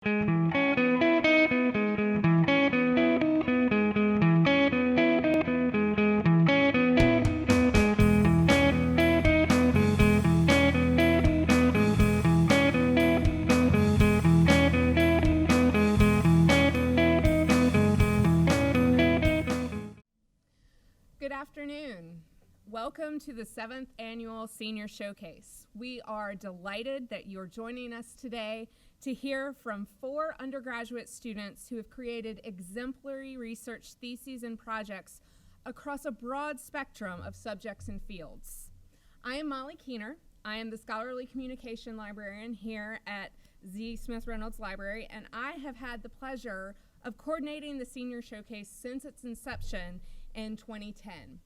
Good afternoon. Welcome to the 7th Annual Senior Showcase. We are delighted that you're joining us today to hear from 4 undergraduate students who have created exemplary research theses and projects across a broad spectrum of subjects and fields. I am Molly Keener. I am the Scholarly Communication Librarian here at Z. Smith Reynolds Library, and I have had the pleasure of coordinating the Senior Showcase since its inception in 2010.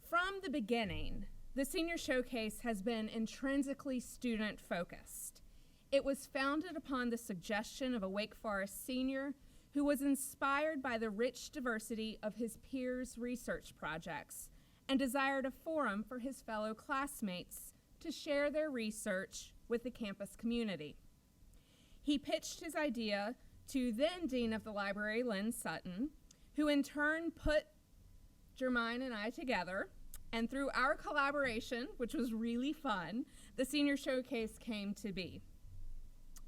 From the beginning, the Senior Showcase has been intrinsically student-focused. It was founded upon the suggestion of a Wake Forest senior who was inspired by the rich diversity of his peers' research projects and desired a forum for his fellow classmates to share their research with the campus community. He pitched his idea to then Dean of the Library, Lynn Sutton, who in turn put Jermaine and I together, and through our collaboration, which was really fun, the Senior Showcase came to be.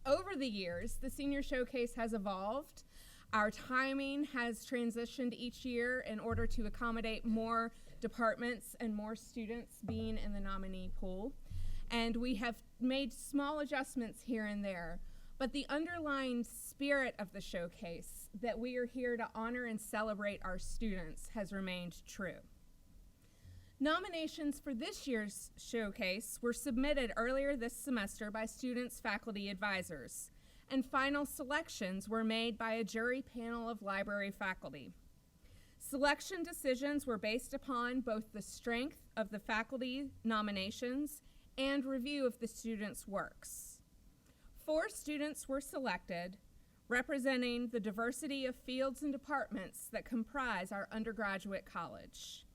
Over the years, the Senior Showcase has evolved. Our timing has transitioned each year in order to accommodate more departments and more students being in the nominee pool. And we have made small adjustments here and there, but the underlying spirit of the showcase, that we are here to honor and celebrate our students, has remained true. Nominations for this year's showcase were submitted earlier this semester by students' faculty advisors, and final selections were made by a jury panel of library faculty. Selection decisions were based upon both the strength of the faculty nominations and review of the students' works. 4 students were selected, representing the diversity of fields and departments that comprise our undergraduate college.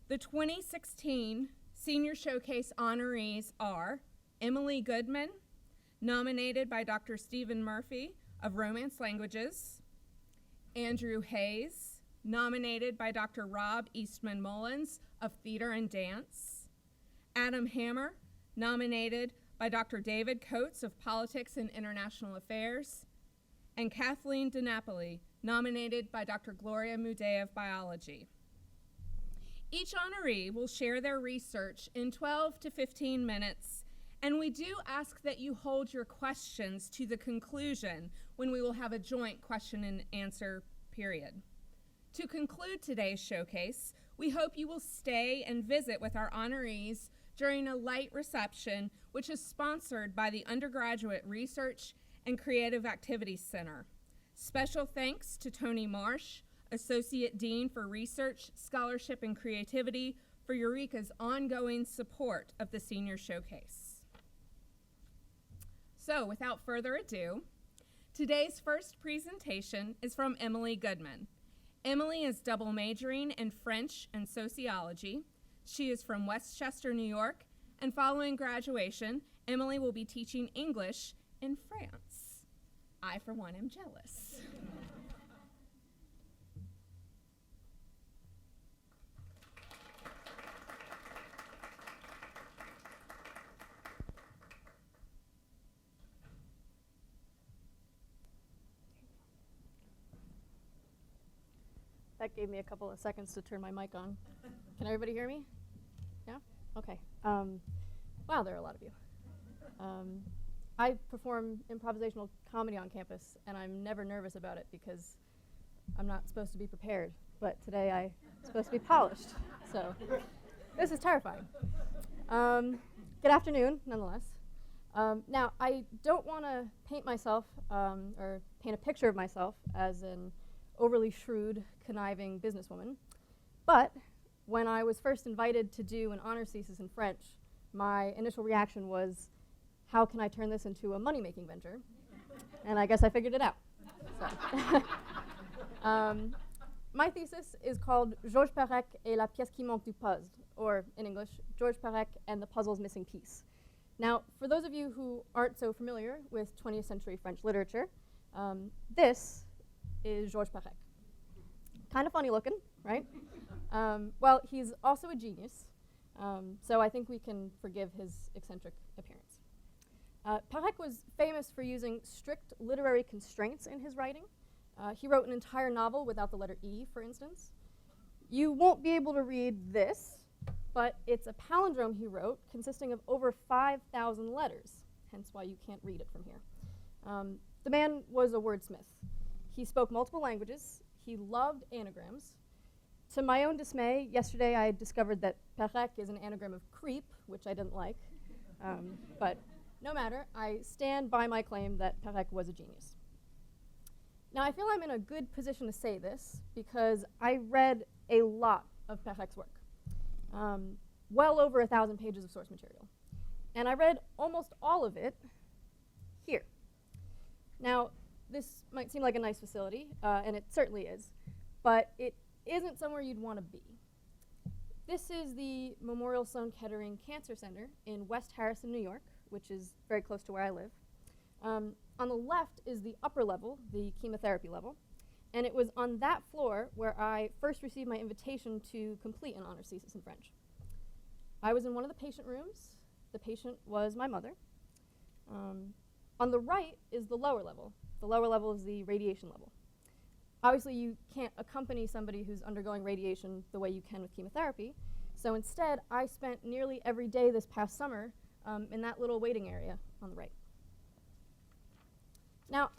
The 2016 Senior Showcase honorees are Emily Goodman, nominated by Dr. Stephen Murphy of Romance Languages; Andrew Hayes, nominated by Dr. Rob Eastman Mullins of Theater and Dance; Adam Hammer, nominated by Dr. David Coates of Politics and International Affairs; and Kathleen DiNapoli, nominated by Dr. Gloria Mude of Biology. Each honoree will share their research in 12 to 15 minutes, and we do ask that you hold your questions to the conclusion when we will have a joint question and answer period. To conclude today's showcase, we hope you will stay and visit with our honorees during a light reception, which is sponsored by the Undergraduate Research and Creative Activities Center. Special thanks to Tony Marsh, Associate Dean for Research, Scholarship, and Creativity, for Eureka's ongoing support of the Senior Showcase. So, without further ado, today's first presentation is from Emily Goodman. Emily is double majoring in French and sociology. She is from Westchester, New York, and following graduation, Emily will be teaching English in France. I, for one, am jealous. That gave me a couple of seconds to turn my mic on. Can everybody hear me? Yeah? Okay. Wow, there are a lot of you. I perform improvisational comedy on campus, and I'm never nervous about it because I'm not supposed to be prepared. But today I'm supposed to be polished. So this is terrifying. Good afternoon, nonetheless. Now, I don't want to paint myself or paint a picture of myself as an overly shrewd, conniving businesswoman. But when I was first invited to do an honors thesis in French, my initial reaction was, how can I turn this into a money-making venture? And I guess I figured it out. So. My thesis is called Georges Perec et la pièce qui manque du puzzle, or in English, Georges Perec and the puzzle's missing piece. Now, for those of you who aren't so familiar with 20th century French literature, this is Georges Perec. Kind of funny looking, right? Well, he's also a genius, so I think we can forgive his eccentric appearance. Perec was famous for using strict literary constraints in his writing. He wrote an entire novel without the letter E, for instance. You won't be able to read this, but it's a palindrome he wrote consisting of over 5,000 letters, hence why you can't read it from here. The man was a wordsmith. He spoke multiple languages. He loved anagrams. To my own dismay, yesterday I discovered that Perec is an anagram of creep, which I didn't like. But no matter, I stand by my claim that Perec was a genius. Now, I feel I'm in a good position to say this because I read a lot of Perec's work, well over 1,000 pages of source material. And I read almost all of it here. Now, this might seem like a nice facility, and it certainly is, but it isn't somewhere you'd want to be. This is the Memorial Sloan Kettering Cancer Center in West Harrison, New York, which is very close to where I live. On the left is the upper level, the chemotherapy level, and it was on that floor where I first received my invitation to complete an honors thesis in French. I was in one of the patient rooms. The patient was my mother. On the right is the lower level. The lower level is the radiation level. Obviously, you can't accompany somebody who's undergoing radiation the way you can with chemotherapy, so instead, I spent nearly every day this past summer in that little waiting area on the right. Now,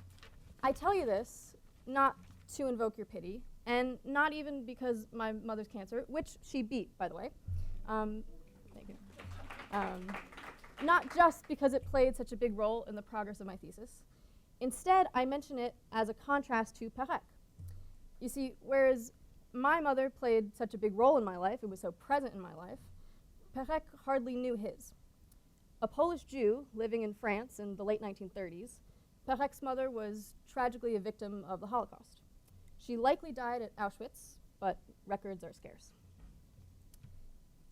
I tell you this not to invoke your pity, and not even because my mother's cancer, which she beat, by the way. Thank you. Not just because it played such a big role in the progress of my thesis. Instead, I mention it as a contrast to Perec. You see, whereas my mother played such a big role in my life, it was so present in my life, Perec hardly knew his. A Polish Jew living in France in the late 1930s, Perec's mother was tragically a victim of the Holocaust. She likely died at Auschwitz, but records are scarce.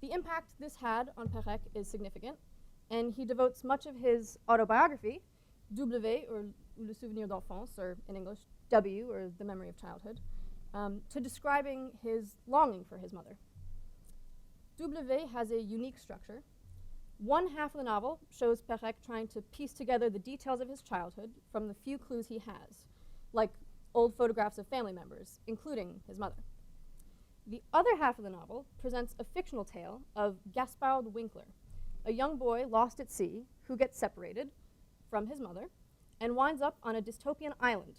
The impact this had on Perec is significant, and he devotes much of his autobiography, W, or Le Souvenir d'Enfance, or in English, W, or The Memory of Childhood, to describing his longing for his mother. W has a unique structure. One half of the novel shows Perec trying to piece together the details of his childhood from the few clues he has, like old photographs of family members, including his mother. The other half of the novel presents a fictional tale of Gaspard Winkler, a young boy lost at sea who gets separated from his mother and winds up on a dystopian island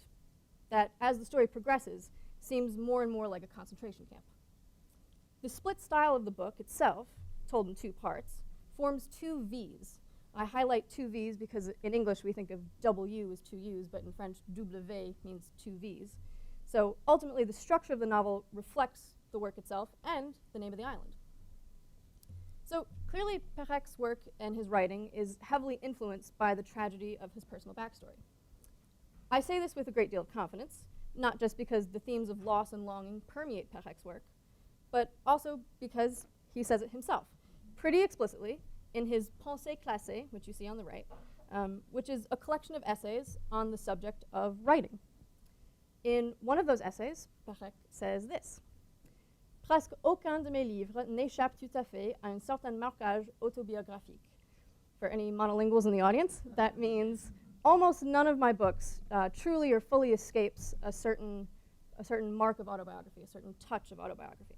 that, as the story progresses, seems more and more like a concentration camp. The split style of the book itself, told in two parts, forms two V's. I highlight two V's because in English we think of W as two U's, but in French, W means two V's. So ultimately, the structure of the novel reflects the work itself and the name of the island. So clearly, Perec's work and his writing is heavily influenced by the tragedy of his personal backstory. I say this with a great deal of confidence, not just because the themes of loss and longing permeate Perec's work, but also because he says it himself, pretty explicitly, in his Pensées classées, which you see on the right, which is a collection of essays on the subject of writing. In one of those essays, Perec says this: Presque aucun de mes livres n'échappe tout à fait à un certain marquage autobiographique. For any monolinguals in the audience, that means almost none of my books truly or fully escapes a certain mark of autobiography, a certain touch of autobiography.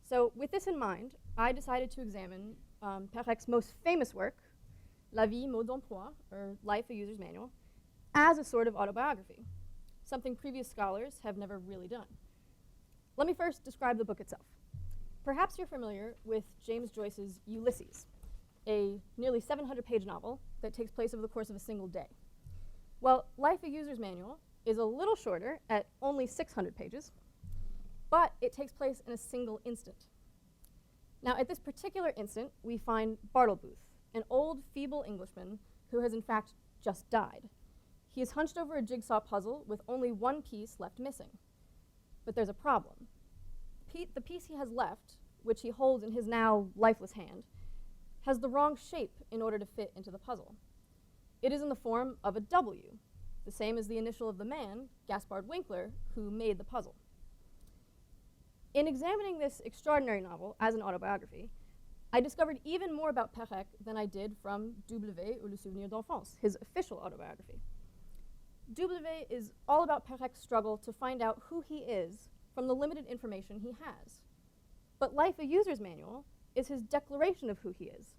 So with this in mind, I decided to examine Perec's most famous work, La vie, mode d'emploi, or Life, a User's Manual, as a sort of autobiography, something previous scholars have never really done. Let me first describe the book itself. Perhaps you're familiar with James Joyce's Ulysses, a nearly 700-page novel that takes place over the course of a single day. Well, Life, a User's Manual is a little shorter at only 600 pages, but it takes place in a single instant. Now, at this particular instant, we find Bartlebooth, an old, feeble Englishman who has in fact just died. He is hunched over a jigsaw puzzle with only one piece left missing. But there's a problem. The piece he has left, which he holds in his now lifeless hand, has the wrong shape in order to fit into the puzzle. It is in the form of a W, the same as the initial of the man, Gaspard Winkler, who made the puzzle. In examining this extraordinary novel as an autobiography, I discovered even more about Perec than I did from W ou le souvenir d'enfance, his official autobiography. W is all about Perec's struggle to find out who he is from the limited information he has. But Life a User's Manual is his declaration of who he is.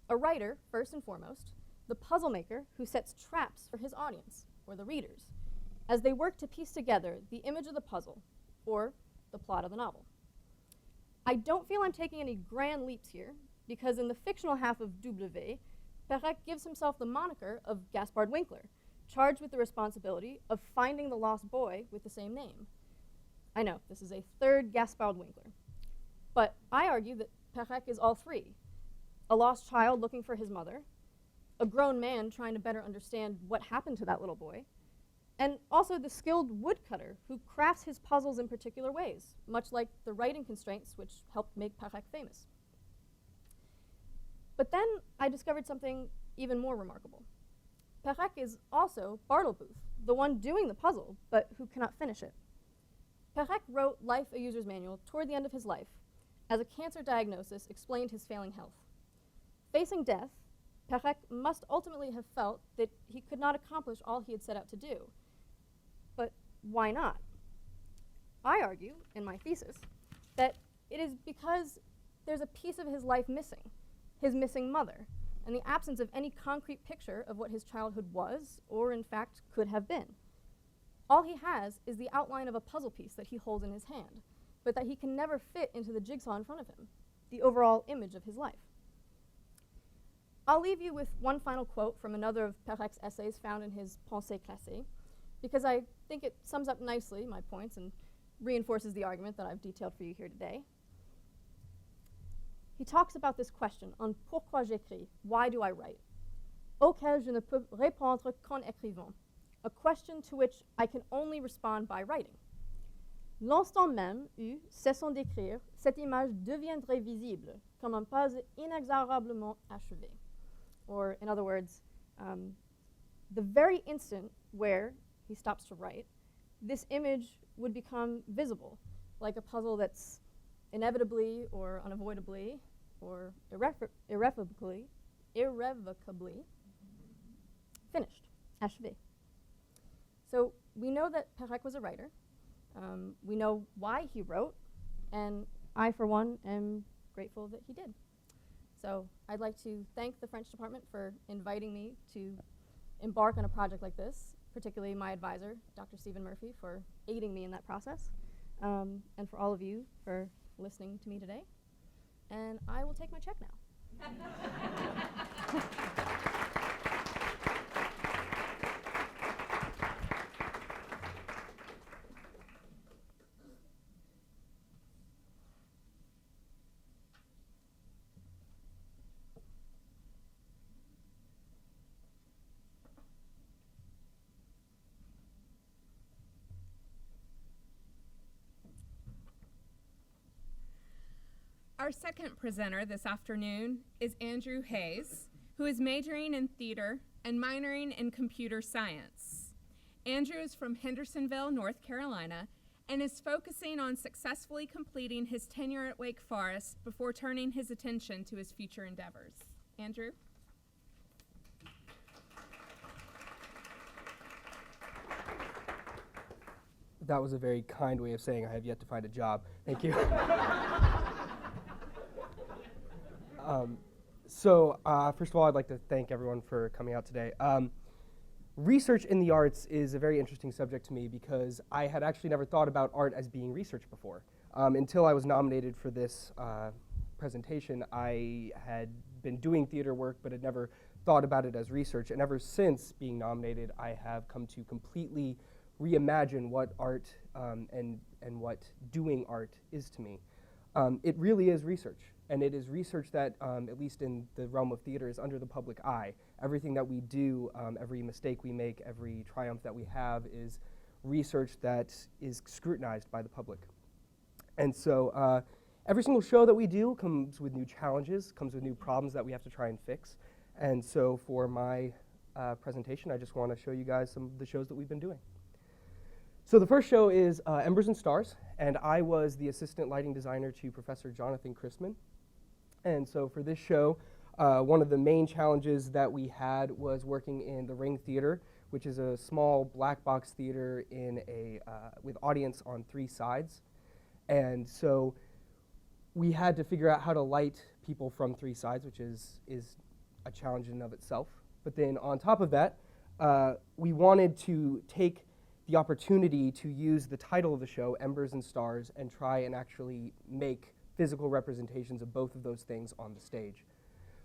A writer, first and foremost, the puzzle maker who sets traps for his audience, or the readers, as they work to piece together the image of the puzzle, or the plot of the novel. I don't feel I'm taking any grand leaps here, because in the fictional half of W, Perec gives himself the moniker of Gaspard Winkler, charged with the responsibility of finding the lost boy with the same name. I know, this is a third Gaspard Winkler. But I argue that Perec is all three: a lost child looking for his mother, a grown man trying to better understand what happened to that little boy, and also the skilled woodcutter who crafts his puzzles in particular ways, much like the writing constraints which helped make Perec famous. But then I discovered something even more remarkable. Perec is also Bartlebooth, the one doing the puzzle, but who cannot finish it. Perec wrote Life a User's Manual toward the end of his life, as a cancer diagnosis explained his failing health. Facing death, Perec must ultimately have felt that he could not accomplish all he had set out to do. But why not? I argue, in my thesis, that it is because there's a piece of his life missing, his missing mother, and the absence of any concrete picture of what his childhood was, or in fact could have been. All he has is the outline of a puzzle piece that he holds in his hand, but that he can never fit into the jigsaw in front of him, the overall image of his life. I'll leave you with one final quote from another of Perec's essays found in his Pensées classées, because I think it sums up nicely my points and reinforces the argument that I've detailed for you here today. He talks about this question on pourquoi j'écris, why do I write, auquel je ne peux répondre qu'en écrivant, a question to which I can only respond by writing. L'instant même où, cessant d'écrire, cette image deviendrait visible, comme un puzzle inexorablement achevé. Or, in other words, the very instant where he stops to write, this image would become visible, like a puzzle that's inevitably or unavoidably or irrevocably finished, achevé. So we know that Perec was a writer. We know why he wrote, and I, for one, am grateful that he did. So I'd like to thank the French department for inviting me to embark on a project like this, particularly my advisor, Dr. Stephen Murphy, for aiding me in that process, and for all of you for listening to me today. And I will take my check now. Our second presenter this afternoon is Andrew Hayes, who is majoring in theater and minoring in computer science. Andrew is from Hendersonville, North Carolina, and is focusing on successfully completing his tenure at Wake Forest before turning his attention to his future endeavors. Andrew? That was a very kind way of saying I have yet to find a job. Thank you. First of all, I'd like to thank everyone for coming out today. Research in the arts is a very interesting subject to me because I had actually never thought about art as being research before. Until I was nominated for this presentation, I had been doing theater work but had never thought about it as research. And ever since being nominated, I have come to completely reimagine what art and what doing art is to me. It really is research. And it is research that, at least in the realm of theater, is under the public eye. Everything that we do, every mistake we make, every triumph that we have is research that is scrutinized by the public. And so Every single show that we do comes with new challenges, comes with new problems that we have to try and fix. And so for my presentation, I just want to show you guys some of the shows that we've been doing. So the first show is Embers and Stars, and I was the assistant lighting designer to Professor Jonathan Chrisman. And so for this show, one of the main challenges that we had was working in the Ring Theater, which is a small black box theater in with audience on 3 sides. And so we had to figure out how to light people from 3 sides, which is a challenge in and of itself. But then on top of that, we wanted to take the opportunity to use the title of the show, Embers and Stars, and try and actually make physical representations of both of those things on the stage.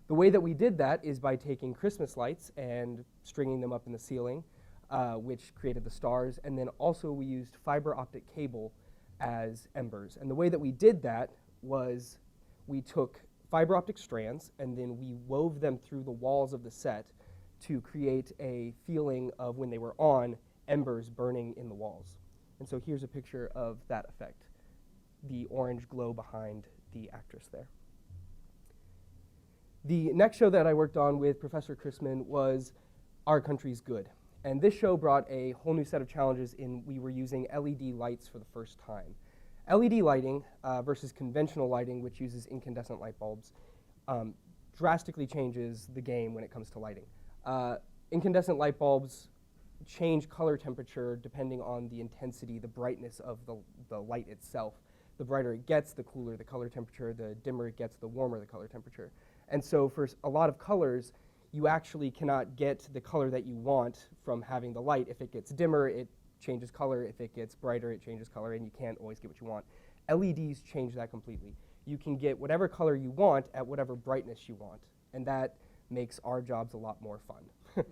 The way that we did that is by taking Christmas lights and stringing them up in the ceiling, which created the stars, and then also we used fiber optic cable as embers. And the way that we did that was we took fiber optic strands and then we wove them through the walls of the set to create a feeling of, when they were on, embers burning in the walls. And so here's a picture of that effect, the orange glow behind the actress there. The next show that I worked on with Professor Chrisman was Our Country's Good. And this show brought a whole new set of challenges in we were using LED lights for the first time. LED lighting versus conventional lighting, which uses incandescent light bulbs, drastically changes the game when it comes to lighting. Incandescent light bulbs change color temperature depending on the intensity, the brightness of the light itself. The brighter it gets, the cooler the color temperature, the dimmer it gets, the warmer the color temperature. And so for a lot of colors, you actually cannot get the color that you want from having the light. If it gets dimmer, it changes color. If it gets brighter, it changes color, and you can't always get what you want. LEDs change that completely. You can get whatever color you want at whatever brightness you want, and that makes our jobs a lot more fun.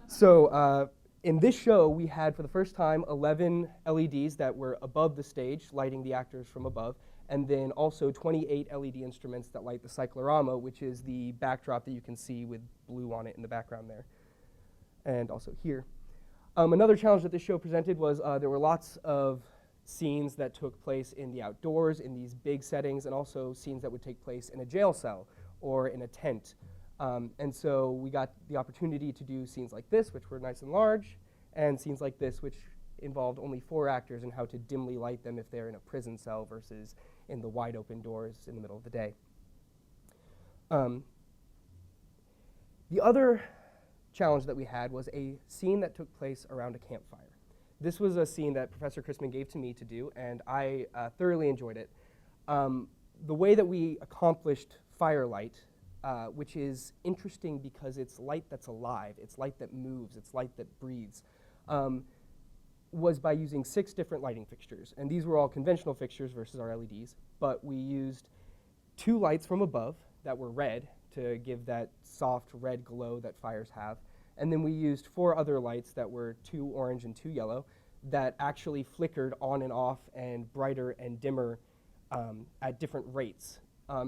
So in this show, we had, for the first time, 11 LEDs that were above the stage, lighting the actors from above, and then also 28 LED instruments that light the cyclorama, which is the backdrop that you can see with blue on it in the background there, and also here. Another challenge that this show presented was there were lots of scenes that took place in the outdoors, in these big settings, and also scenes that would take place in a jail cell or in a tent. And so we got the opportunity to do scenes like this, which were nice and large, and scenes like this, which involved only 4 actors, and how to dimly light them if they're in a prison cell versus in the wide open doors in the middle of the day. The other challenge that we had was a scene that took place around a campfire. This was a scene that Professor Chrisman gave to me to do, and I thoroughly enjoyed it. The way that we accomplished firelight, which is interesting because it's light that's alive, it's light that moves, it's light that breathes, was by using 6 different lighting fixtures. And these were all conventional fixtures versus our LEDs, but we used 2 lights from above that were red to give that soft red glow that fires have. And then we used 4 other lights that were 2 orange and 2 yellow that actually flickered on and off and brighter and dimmer at different rates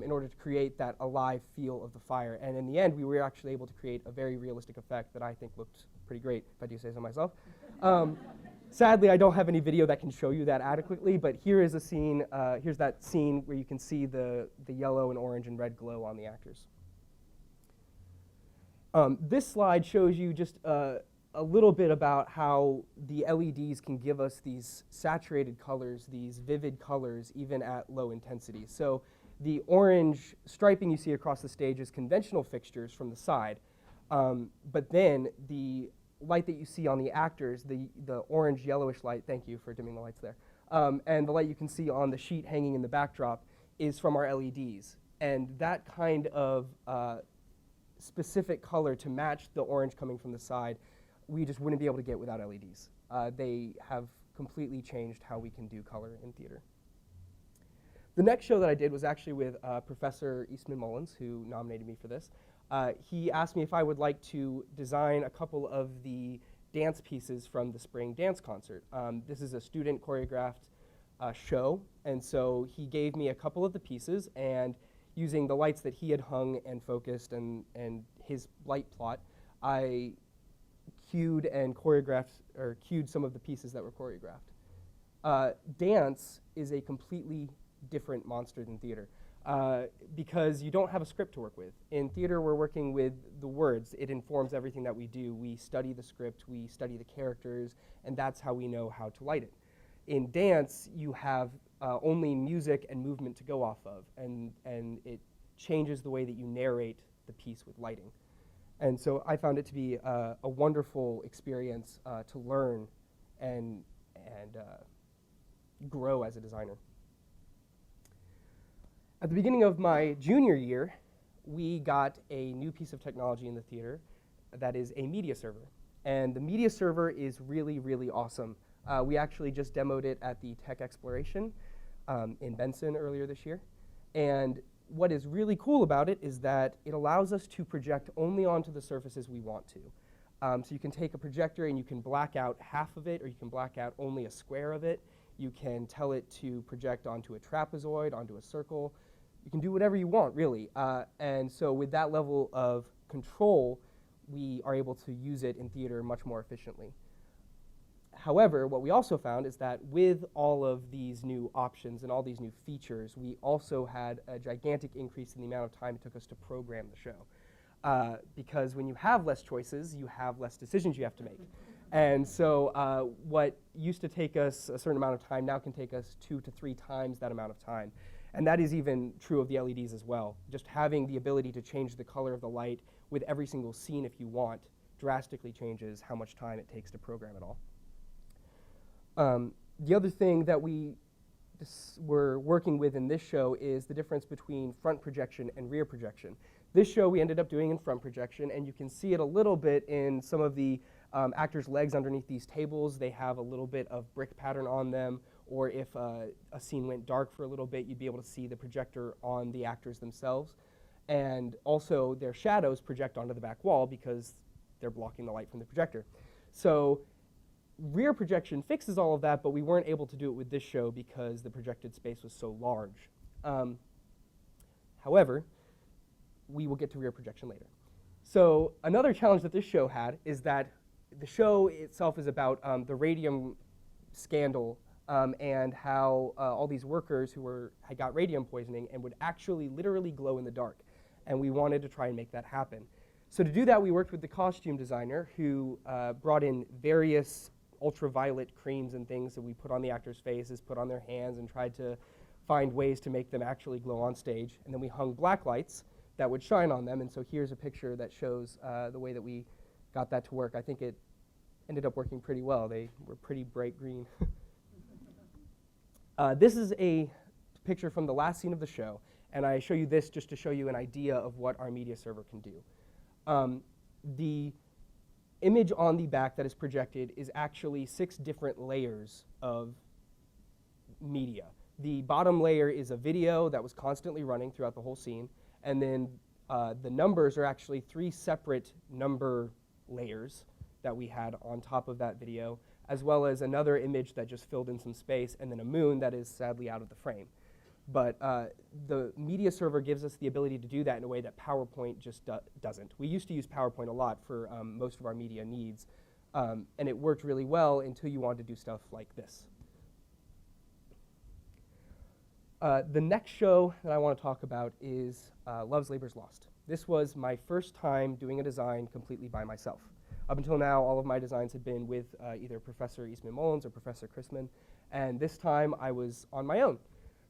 in order to create that alive feel of the fire. And in the end, we were actually able to create a very realistic effect that I think looked pretty great, if I do say so myself. Sadly, I don't have any video that can show you that adequately, but here is a scene, here's that scene where you can see the yellow and orange and red glow on the actors. This slide shows you just a little bit about how the LEDs can give us these saturated colors, these vivid colors, even at low intensity. So the orange striping you see across the stage is conventional fixtures from the side, but then the light that you see on the actors, the orange yellowish light, thank you for dimming the lights there, and the light you can see on the sheet hanging in the backdrop is from our LEDs. And that kind of specific color to match the orange coming from the side, we just wouldn't be able to get without LEDs. They have completely changed how we can do color in theater. The next show that I did was actually with Professor Eastman Mullins, who nominated me for this. He asked me if I would like to design a couple of the dance pieces from the spring dance concert. This is a student choreographed show, and so he gave me a couple of the pieces, and using the lights that he had hung and focused and his light plot, I cued and choreographed, or cued some of the pieces that were choreographed. Dance is a completely different monster than theater. Because you don't have a script to work with. In theater, we're working with the words. It informs everything that we do. We study the script, we study the characters, and that's how we know how to light it. In dance, you have only music and movement to go off of, and it changes the way that you narrate the piece with lighting. And so I found it to be a wonderful experience to learn and grow as a designer. At the beginning of my junior year, we got a new piece of technology in the theater that is a media server. And the media server is really, really awesome. We actually just demoed it at the Tech Exploration in Benson earlier this year. And what is really cool about it is that it allows us to project only onto the surfaces we want to. So you can take a projector and you can black out half of it, or you can black out only a square of it. You can tell it to project onto a trapezoid, onto a circle. You can do whatever you want, really. And so with that level of control, we are able to use it in theater much more efficiently. However, what we also found is that with all of these new options and all these new features, we also had a gigantic increase in the amount of time it took us to program the show. Because when you have less choices, you have less decisions you have to make. And so what used to take us a certain amount of time now can take us 2 to 3 times that amount of time. And that is even true of the LEDs as well. Just having the ability to change the color of the light with every single scene if you want drastically changes how much time it takes to program it all. The other thing that we're working with in this show is the difference between front projection and rear projection. This show we ended up doing in front projection, and you can see it a little bit in some of the actors' legs underneath these tables. They have a little bit of brick pattern on them, or if a scene went dark for a little bit, you'd be able to see the projector on the actors themselves. And also their shadows project onto the back wall because they're blocking the light from the projector. So rear projection fixes all of that, but we weren't able to do it with this show because the projected space was so large. However, we will get to rear projection later. So another challenge that this show had is that the show itself is about the radium scandal and how all these workers who had got radium poisoning and would actually literally glow in the dark. And we wanted to try and make that happen. So to do that, we worked with the costume designer who brought in various ultraviolet creams and things that we put on the actors' faces, put on their hands, and tried to find ways to make them actually glow on stage. And then we hung black lights that would shine on them. And so here's a picture that shows the way that we got that to work. I think it ended up working pretty well. They were pretty bright green. This is a picture from the last scene of the show, and I show you this just to show you an idea of what our media server can do. The image on the back that is projected is actually 6 different layers of media. The bottom layer is a video that was constantly running throughout the whole scene, and then the numbers are actually 3 separate number layers that we had on top of that video, as well as another image that just filled in some space, and then a moon that is sadly out of the frame. But the media server gives us the ability to do that in a way that PowerPoint just doesn't. We used to use PowerPoint a lot for most of our media needs, and it worked really well until you wanted to do stuff like this. The next show that I want to talk about is Love's Labor's Lost. This was my first time doing a design completely by myself. Up until now, all of my designs had been with either Professor Eastman-Mullins or Professor Chrisman, and this time I was on my own.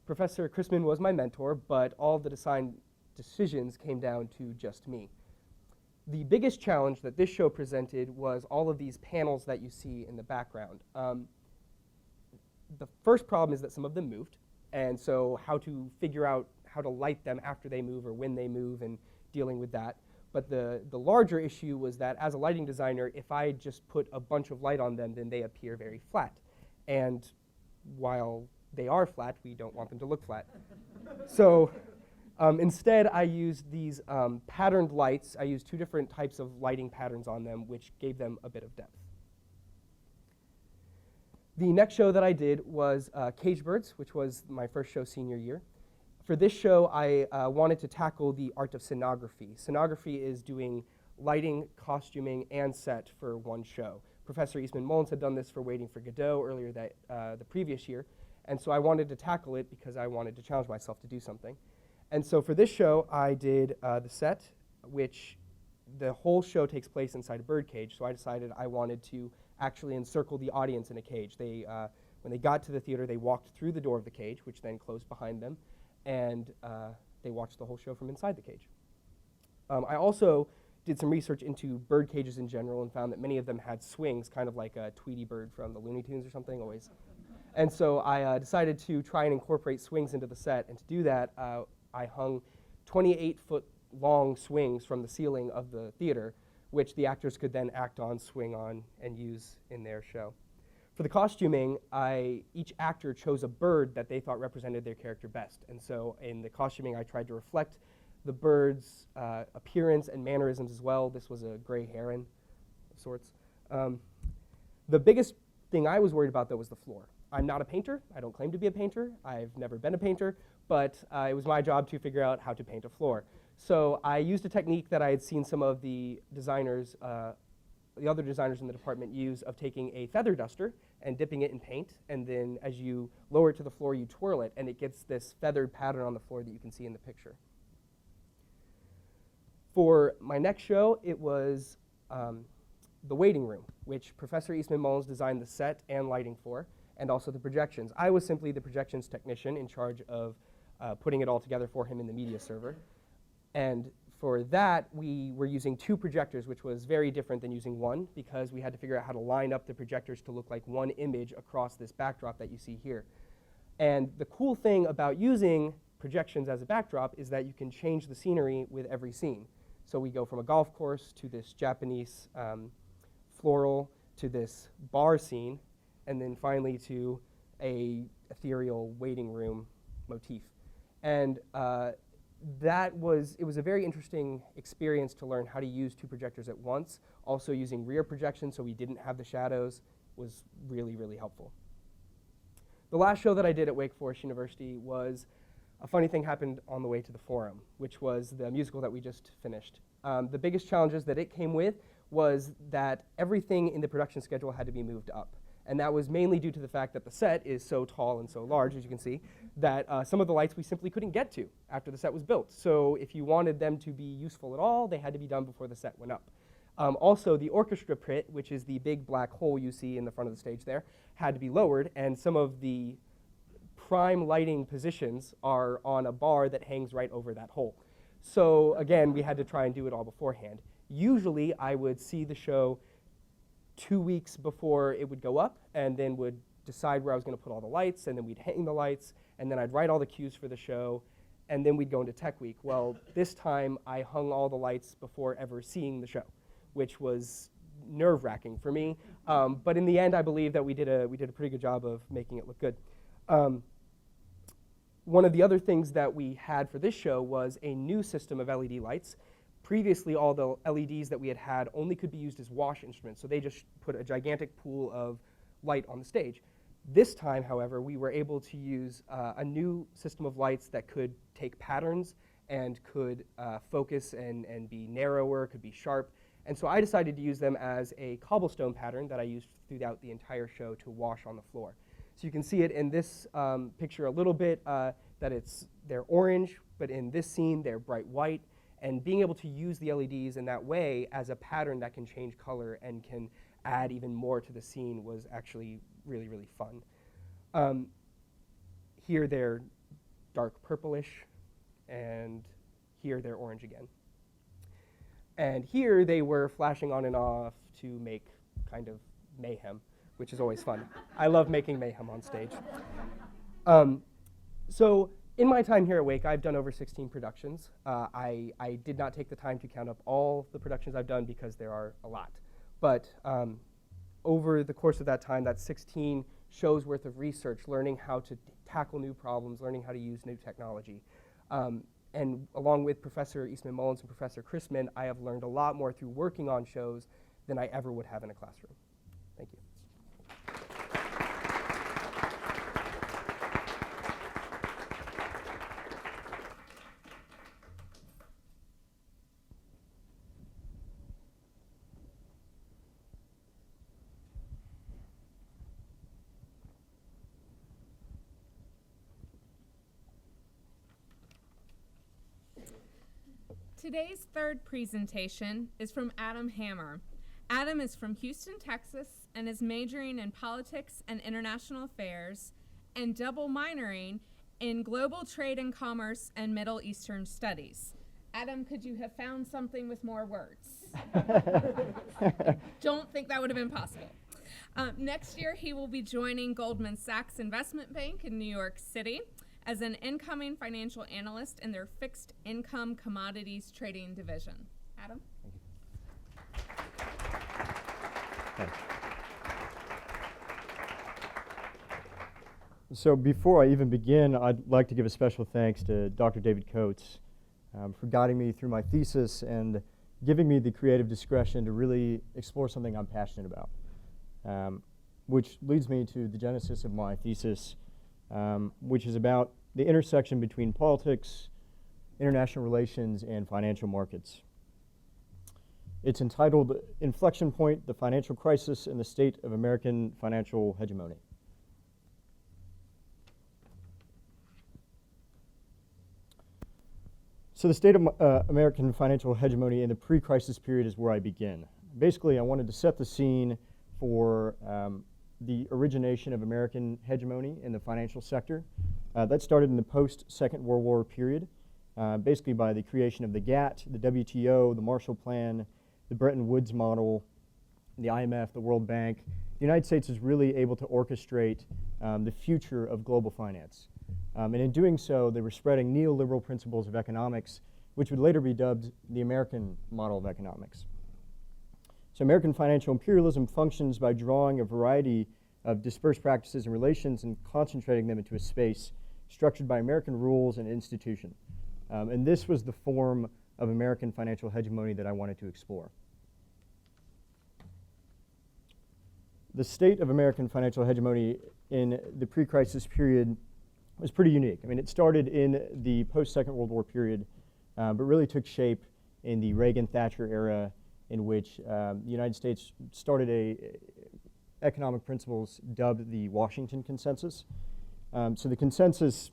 Professor Chrisman was my mentor, but all of the design decisions came down to just me. The biggest challenge that this show presented was all of these panels that you see in the background. The first problem is that some of them moved, and so how to figure out how to light them after they move or when they move and dealing with that. But the larger issue was that as a lighting designer, if I just put a bunch of light on them, then they appear very flat. And while they are flat, we don't want them to look flat. So instead, I used these patterned lights. I used 2 different types of lighting patterns on them, which gave them a bit of depth. The next show that I did was Cage Birds, which was my first show senior year. For this show, I wanted to tackle the art of scenography. Scenography is doing lighting, costuming, and set for one show. Professor Eastman-Mullins had done this for Waiting for Godot earlier the previous year, And so I wanted to tackle it because I wanted to challenge myself to do something. And so for this show, I did the set, which the whole show takes place inside a bird cage. So I decided I wanted to actually encircle the audience in a cage. When they got to the theater, they walked through the door of the cage, which then closed behind them, and they watched the whole show from inside the cage. I also did some research into bird cages in general and found that many of them had swings, kind of like a Tweety bird from the Looney Tunes or something, always. And so I decided to try and incorporate swings into the set, and to do that, I hung 28-foot-long swings from the ceiling of the theater, which the actors could then act on, swing on, and use in their show. For the costuming, each actor chose a bird that they thought represented their character best. And so in the costuming, I tried to reflect the bird's appearance and mannerisms as well. This was a gray heron of sorts. The biggest thing I was worried about, though, was the floor. I'm not a painter. I don't claim to be a painter. I've never been a painter. But it was my job to figure out how to paint a floor. So I used a technique that I had seen some of the designers, the other designers in the department use, of taking a feather duster and dipping it in paint. And then as you lower it to the floor, you twirl it, and it gets this feathered pattern on the floor that you can see in the picture. For my next show, it was the waiting room, which Professor Eastman Mullins designed the set and lighting for, and also the projections. I was simply the projections technician in charge of putting it all together for him in the media server. And for that, we were using 2 projectors, which was very different than using one, because we had to figure out how to line up the projectors to look like one image across this backdrop that you see here. And the cool thing about using projections as a backdrop is that you can change the scenery with every scene. So we go from a golf course to this Japanese floral to this bar scene, and then finally to a ethereal waiting room motif. And it was a very interesting experience to learn how to use 2 projectors at once. Also using rear projection so we didn't have the shadows was really, really helpful. The last show that I did at Wake Forest University was a funny thing happened on the way to the forum, which was the musical that we just finished. The biggest challenges that it came with was that everything in the production schedule had to be moved up. And that was mainly due to the fact that the set is so tall and so large, as you can see, that some of the lights we simply couldn't get to after the set was built. So if you wanted them to be useful at all, they had to be done before the set went up. Also, the orchestra pit, which is the big black hole you see in the front of the stage there, had to be lowered, and some of the prime lighting positions are on a bar that hangs right over that hole. So again, we had to try and do it all beforehand. Usually, I would see the show 2 weeks before it would go up, and then would decide where I was going to put all the lights, and then we'd hang the lights, and then I'd write all the cues for the show, and then we'd go into Tech Week. Well, this time I hung all the lights before ever seeing the show, which was nerve-wracking for me. But in the end, I believe that we did a pretty good job of making it look good. One of the other things that we had for this show was a new system of LED lights. Previously, all the LEDs that we had only could be used as wash instruments, so they just put a gigantic pool of light on the stage. This time, however, we were able to use a new system of lights that could take patterns and could focus and be narrower, could be sharp. And so I decided to use them as a cobblestone pattern that I used throughout the entire show to wash on the floor. So you can see it in this picture a little bit, that they're orange, but in this scene they're bright white. And being able to use the LEDs in that way as a pattern that can change color and can add even more to the scene was actually really, really fun. Here they're dark purplish, and here they're orange again. And here they were flashing on and off to make kind of mayhem, which is always fun. I love making mayhem on stage. So in my time here at Wake, I've done over 16 productions. I did not take the time to count up all the productions I've done because there are a lot. But over the course of that time, that's 16 shows worth of research, learning how to tackle new problems, learning how to use new technology. And along with Professor Eastman Mullins and Professor Chrisman, I have learned a lot more through working on shows than I ever would have in a classroom. Thank you. Today's third presentation is from Adam Hammer. Adam is from Houston, Texas, and is majoring in politics and international affairs and double minoring in global trade and commerce and Middle Eastern studies. Adam, could you have found something with more words? Don't think that would have been possible. Next year, he will be joining Goldman Sachs Investment Bank in New York City as an incoming financial analyst in their fixed income commodities trading division. Adam? Thank you. So before I even begin, I'd like to give a special thanks to Dr. David Coates for guiding me through my thesis and giving me the creative discretion to really explore something I'm passionate about, which leads me to the genesis of my thesis, which is about the intersection between politics, international relations, and financial markets. It's entitled Inflection Point, the Financial Crisis and the State of American Financial Hegemony. So the state of American financial hegemony in the pre-crisis period is where I begin. Basically, I wanted to set the scene for the origination of American hegemony in the financial sector. That started in the post-Second World War period, basically by the creation of the GATT, the WTO, the Marshall Plan, the Bretton Woods model, the IMF, the World Bank. The United States is really able to orchestrate the future of global finance. And in doing so, they were spreading neoliberal principles of economics, which would later be dubbed the American model of economics. So American financial imperialism functions by drawing a variety of dispersed practices and relations and concentrating them into a space structured by American rules and institution. And this was the form of American financial hegemony that I wanted to explore. The state of American financial hegemony in the pre-crisis period was pretty unique. I mean, it started in the post-Second World War period, but really took shape in the Reagan-Thatcher era, in which the United States started economic principles dubbed the Washington Consensus. So the consensus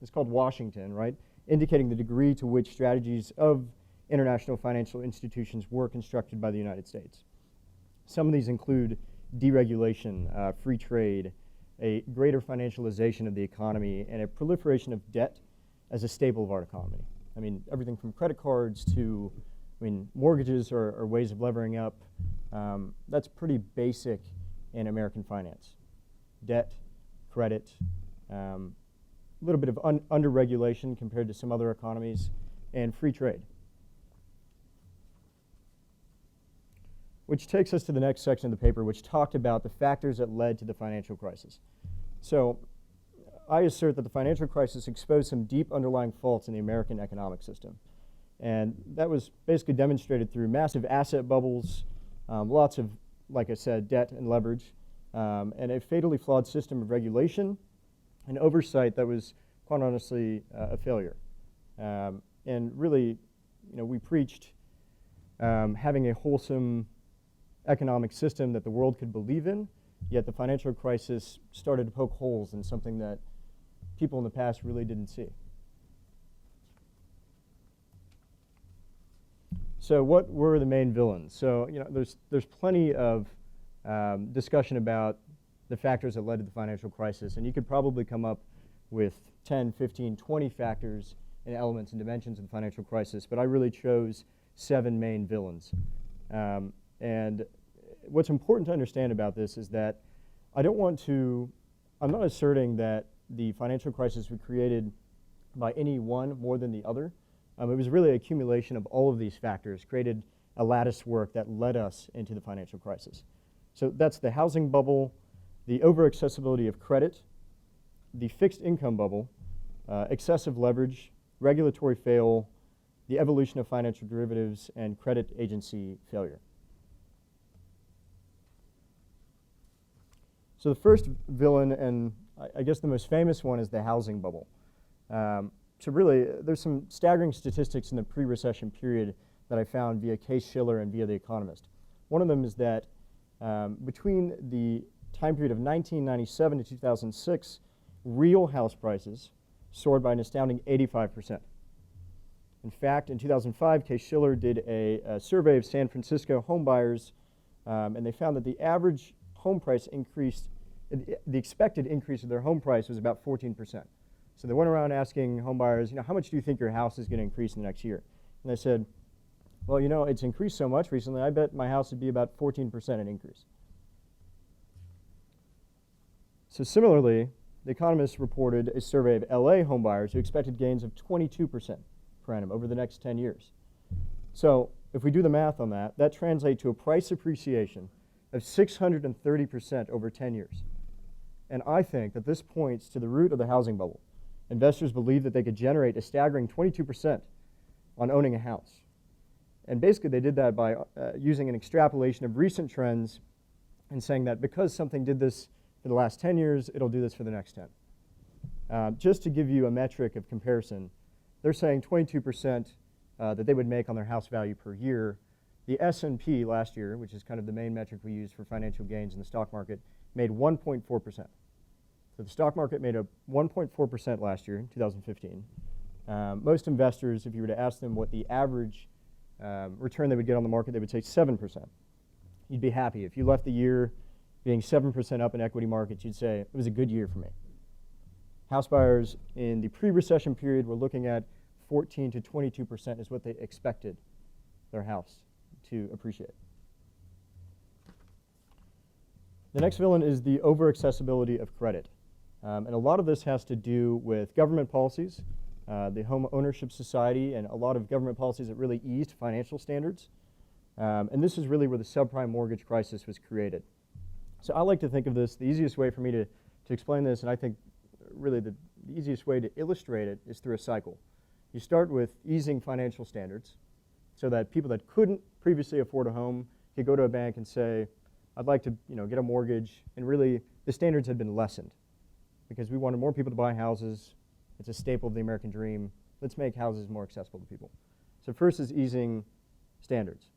is called Washington, right? Indicating the degree to which strategies of international financial institutions were constructed by the United States. Some of these include deregulation, free trade, a greater financialization of the economy, and a proliferation of debt as a staple of our economy. I mean, everything from credit cards to, mortgages are ways of levering up. That's pretty basic in American finance. Debt, credit, a little bit of under-regulation compared to some other economies, and free trade. Which takes us to the next section of the paper, which talked about the factors that led to the financial crisis. So I assert that the financial crisis exposed some deep underlying faults in the American economic system. And that was basically demonstrated through massive asset bubbles, lots of, like I said, debt and leverage, and a fatally flawed system of regulation and oversight that was, quite honestly, a failure. And really, we preached having a wholesome economic system that the world could believe in, yet the financial crisis started to poke holes in something that people in the past really didn't see. So what were the main villains? So there's plenty of discussion about the factors that led to the financial crisis, and you could probably come up with 10, 15, 20 factors and elements and dimensions of the financial crisis, but I really chose 7 main villains. And what's important to understand about this is that I'm not asserting that the financial crisis was created by any one more than the other. It was really an accumulation of all of these factors created a lattice work that led us into the financial crisis. So that's the housing bubble, the over-accessibility of credit, the fixed income bubble, excessive leverage, regulatory fail, the evolution of financial derivatives, and credit agency failure. So the first villain, and I guess the most famous one, is the housing bubble. So really, there's some staggering statistics in the pre-recession period that I found via Case-Shiller and via The Economist. One of them is that between the time period of 1997 to 2006, real house prices soared by an astounding 85%. In fact, in 2005, Case-Shiller did a survey of San Francisco home buyers, and they found that the average home price increased, the expected increase of their home price was about 14%. So they went around asking home buyers, how much do you think your house is going to increase in the next year? And they said, well, it's increased so much recently, I bet my house would be about 14% an increase. So similarly, The Economist reported a survey of LA homebuyers who expected gains of 22% per annum over the next 10 years. So if we do the math on that, that translates to a price appreciation of 630% over 10 years. And I think that this points to the root of the housing bubble. Investors believed that they could generate a staggering 22% on owning a house. And basically they did that by using an extrapolation of recent trends and saying that because something did this for the last 10 years, it'll do this for the next 10. Just to give you a metric of comparison, they're saying 22% that they would make on their house value per year. The S&P last year, which is kind of the main metric we use for financial gains in the stock market, made 1.4%. So the stock market made a 1.4% last year, 2015. Most investors, if you were to ask them what the average return they would get on the market, they would say 7%. You'd be happy. If you left the year being 7% up in equity markets, you'd say, it was a good year for me. House buyers in the pre-recession period were looking at 14 to 22% is what they expected their house to appreciate. The next villain is the over-accessibility of credit. And a lot of this has to do with government policies, the Home Ownership Society, and a lot of government policies that really eased financial standards. And this is really where the subprime mortgage crisis was created. So I like to think of this, the easiest way for me to explain this, and I think really the easiest way to illustrate it is through a cycle. You start with easing financial standards so that people that couldn't previously afford a home could go to a bank and say, I'd like to get a mortgage, and really the standards had been lessened because we wanted more people to buy houses. It's a staple of the American dream. Let's make houses more accessible to people. So first is easing standards.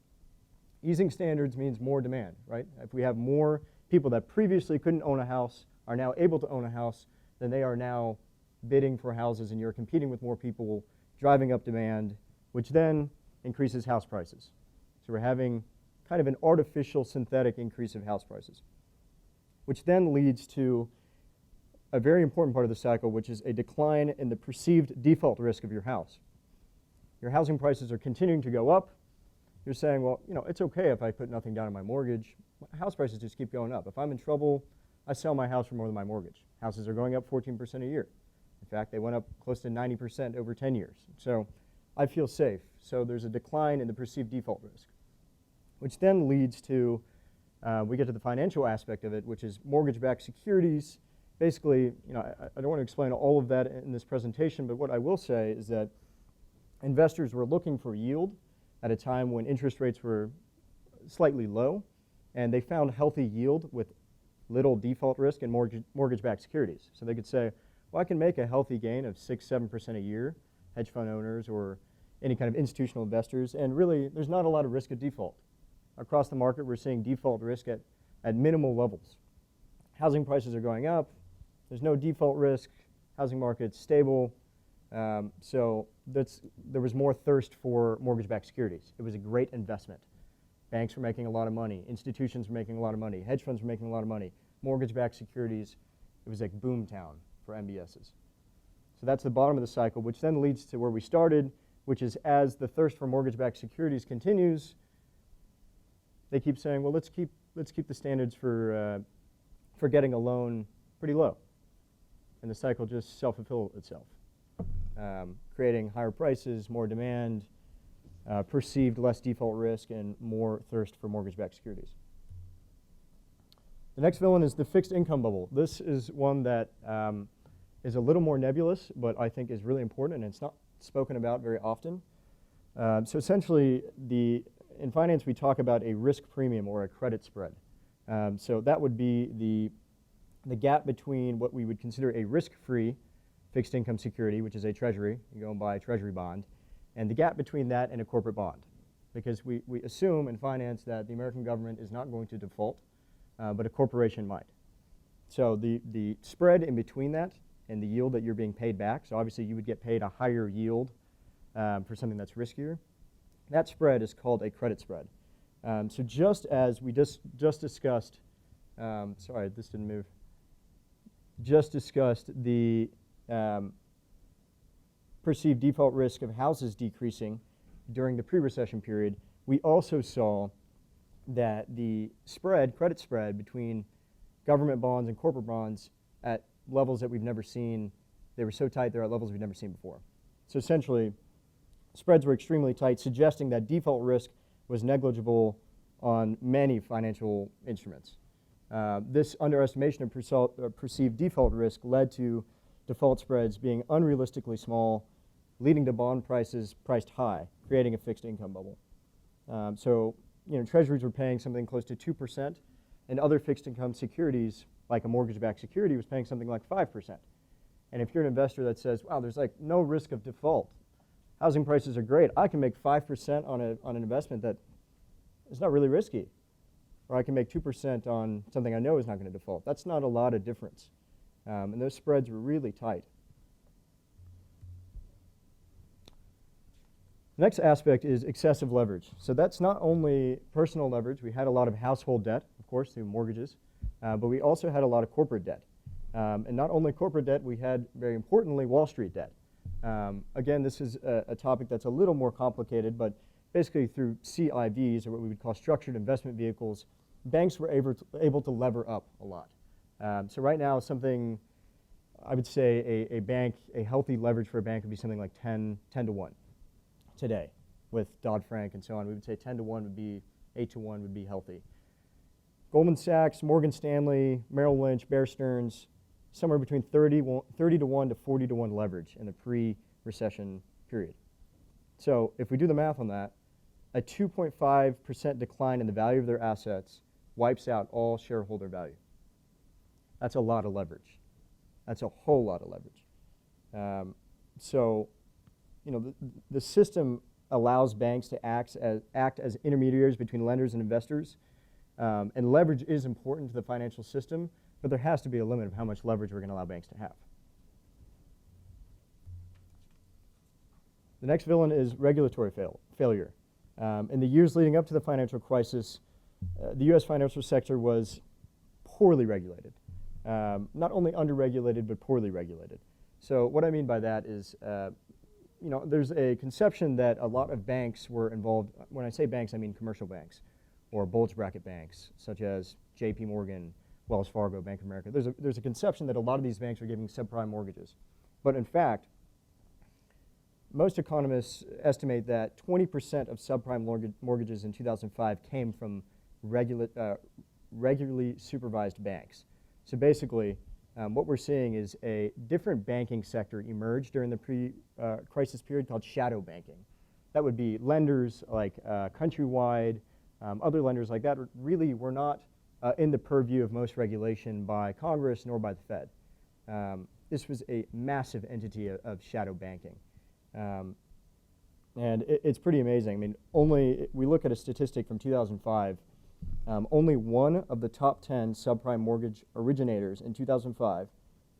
Easing standards means more demand, right? If we have more people that previously couldn't own a house are now able to own a house, then they are now bidding for houses, and you're competing with more people, driving up demand, which then increases house prices. So we're having kind of an artificial synthetic increase of house prices, which then leads to a very important part of the cycle, which is a decline in the perceived default risk of your house. Your housing prices are continuing to go up. You're saying, well, it's okay if I put nothing down on my mortgage. House prices just keep going up. If I'm in trouble, I sell my house for more than my mortgage. Houses are going up 14% a year. In fact, they went up close to 90% over 10 years. So I feel safe. So there's a decline in the perceived default risk, which then leads to, we get to the financial aspect of it, which is mortgage-backed securities. Basically, I don't want to explain all of that in this presentation, but what I will say is that investors were looking for yield at a time when interest rates were slightly low, and they found healthy yield with little default risk in mortgage-backed securities. So they could say, well, I can make a healthy gain of 6-7% a year, hedge fund owners or any kind of institutional investors, and really there's not a lot of risk of default. Across the market, we're seeing default risk at minimal levels. Housing prices are going up, there's no default risk, housing market's stable, so there was more thirst for mortgage-backed securities. It was a great investment. Banks were making a lot of money, institutions were making a lot of money, hedge funds were making a lot of money. Mortgage-backed securities, it was like boom town for MBSs. So that's the bottom of the cycle, which then leads to where we started, which is as the thirst for mortgage-backed securities continues, they keep saying, well, let's keep the standards for getting a loan pretty low. And the cycle just self-fulfills itself, creating higher prices, more demand, perceived less default risk, and more thirst for mortgage-backed securities. The next villain is the fixed income bubble. This is one that is a little more nebulous, but I think is really important, and it's not spoken about very often. So essentially, in finance, we talk about a risk premium or a credit spread. So that would be the gap between what we would consider a risk-free fixed income security, which is a treasury, you go and buy a treasury bond, and the gap between that and a corporate bond. Because we assume in finance that the American government is not going to default, but a corporation might. So the spread in between that and the yield that you're being paid back, so obviously you would get paid a higher yield for something that's riskier. That spread is called a credit spread. So just as we just discussed, sorry, this didn't move. Just discussed the perceived default risk of houses decreasing during the pre-recession period, we also saw that the spread, credit spread between government bonds and corporate bonds at levels that we've never seen, they were so tight, they're at levels we've never seen before. So essentially, spreads were extremely tight, suggesting that default risk was negligible on many financial instruments. This underestimation of perceived default risk led to default spreads being unrealistically small, leading to bond prices priced high, creating a fixed income bubble. So, treasuries were paying something close to 2%, and other fixed income securities, like a mortgage-backed security, was paying something like 5%. And if you're an investor that says, wow, there's like no risk of default, housing prices are great, I can make 5% on an investment that is not really risky, or I can make 2% on something I know is not going to default. That's not a lot of difference. And those spreads were really tight. The next aspect is excessive leverage. So that's not only personal leverage. We had a lot of household debt, of course, through mortgages, but we also had a lot of corporate debt. And not only corporate debt, we had, very importantly, Wall Street debt. Again, this is a topic that's a little more complicated, but basically through CIVs, or what we would call structured investment vehicles, banks were able to lever up a lot. So right now, something, I would say a healthy leverage for a bank would be something like 10 to 1 today. With Dodd-Frank and so on, we would say 10 to 1 would be, 8 to 1 would be healthy. Goldman Sachs, Morgan Stanley, Merrill Lynch, Bear Stearns, somewhere between 30 to 1 to 40 to 1 leverage in the pre-recession period. So if we do the math on that, a 2.5% decline in the value of their assets wipes out all shareholder value. That's a lot of leverage. That's a whole lot of leverage. So, the system allows banks to act as intermediaries between lenders and investors. And leverage is important to the financial system, but there has to be a limit of how much leverage we're going to allow banks to have. The next villain is regulatory failure. In the years leading up to the financial crisis, the U.S. financial sector was poorly regulated. Not only underregulated, but poorly regulated. So what I mean by that is, there's a conception that a lot of banks were involved. When I say banks, I mean commercial banks or bulge bracket banks, such as J.P. Morgan, Wells Fargo, Bank of America. There's a conception that a lot of these banks are giving subprime mortgages. But in fact, most economists estimate that 20% of subprime mortgages in 2005 came from regularly supervised banks. So basically, what we're seeing is a different banking sector emerge during the pre-crisis period called shadow banking. That would be lenders like Countrywide, other lenders like that really were not in the purview of most regulation by Congress nor by the Fed. This was a massive entity of shadow banking. And it's pretty amazing. I mean, we look at a statistic from 2005, only one of the top 10 subprime mortgage originators in 2005,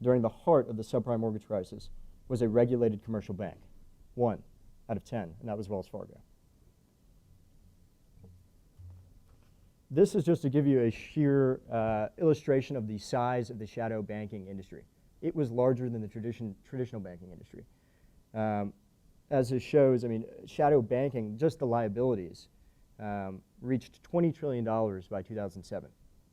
during the heart of the subprime mortgage crisis, was a regulated commercial bank. 1 out of 10, and that was Wells Fargo. This is just to give you a sheer illustration of the size of the shadow banking industry. It was larger than the traditional banking industry. As it shows, I mean, shadow banking, just the liabilities, reached $20 trillion by 2007.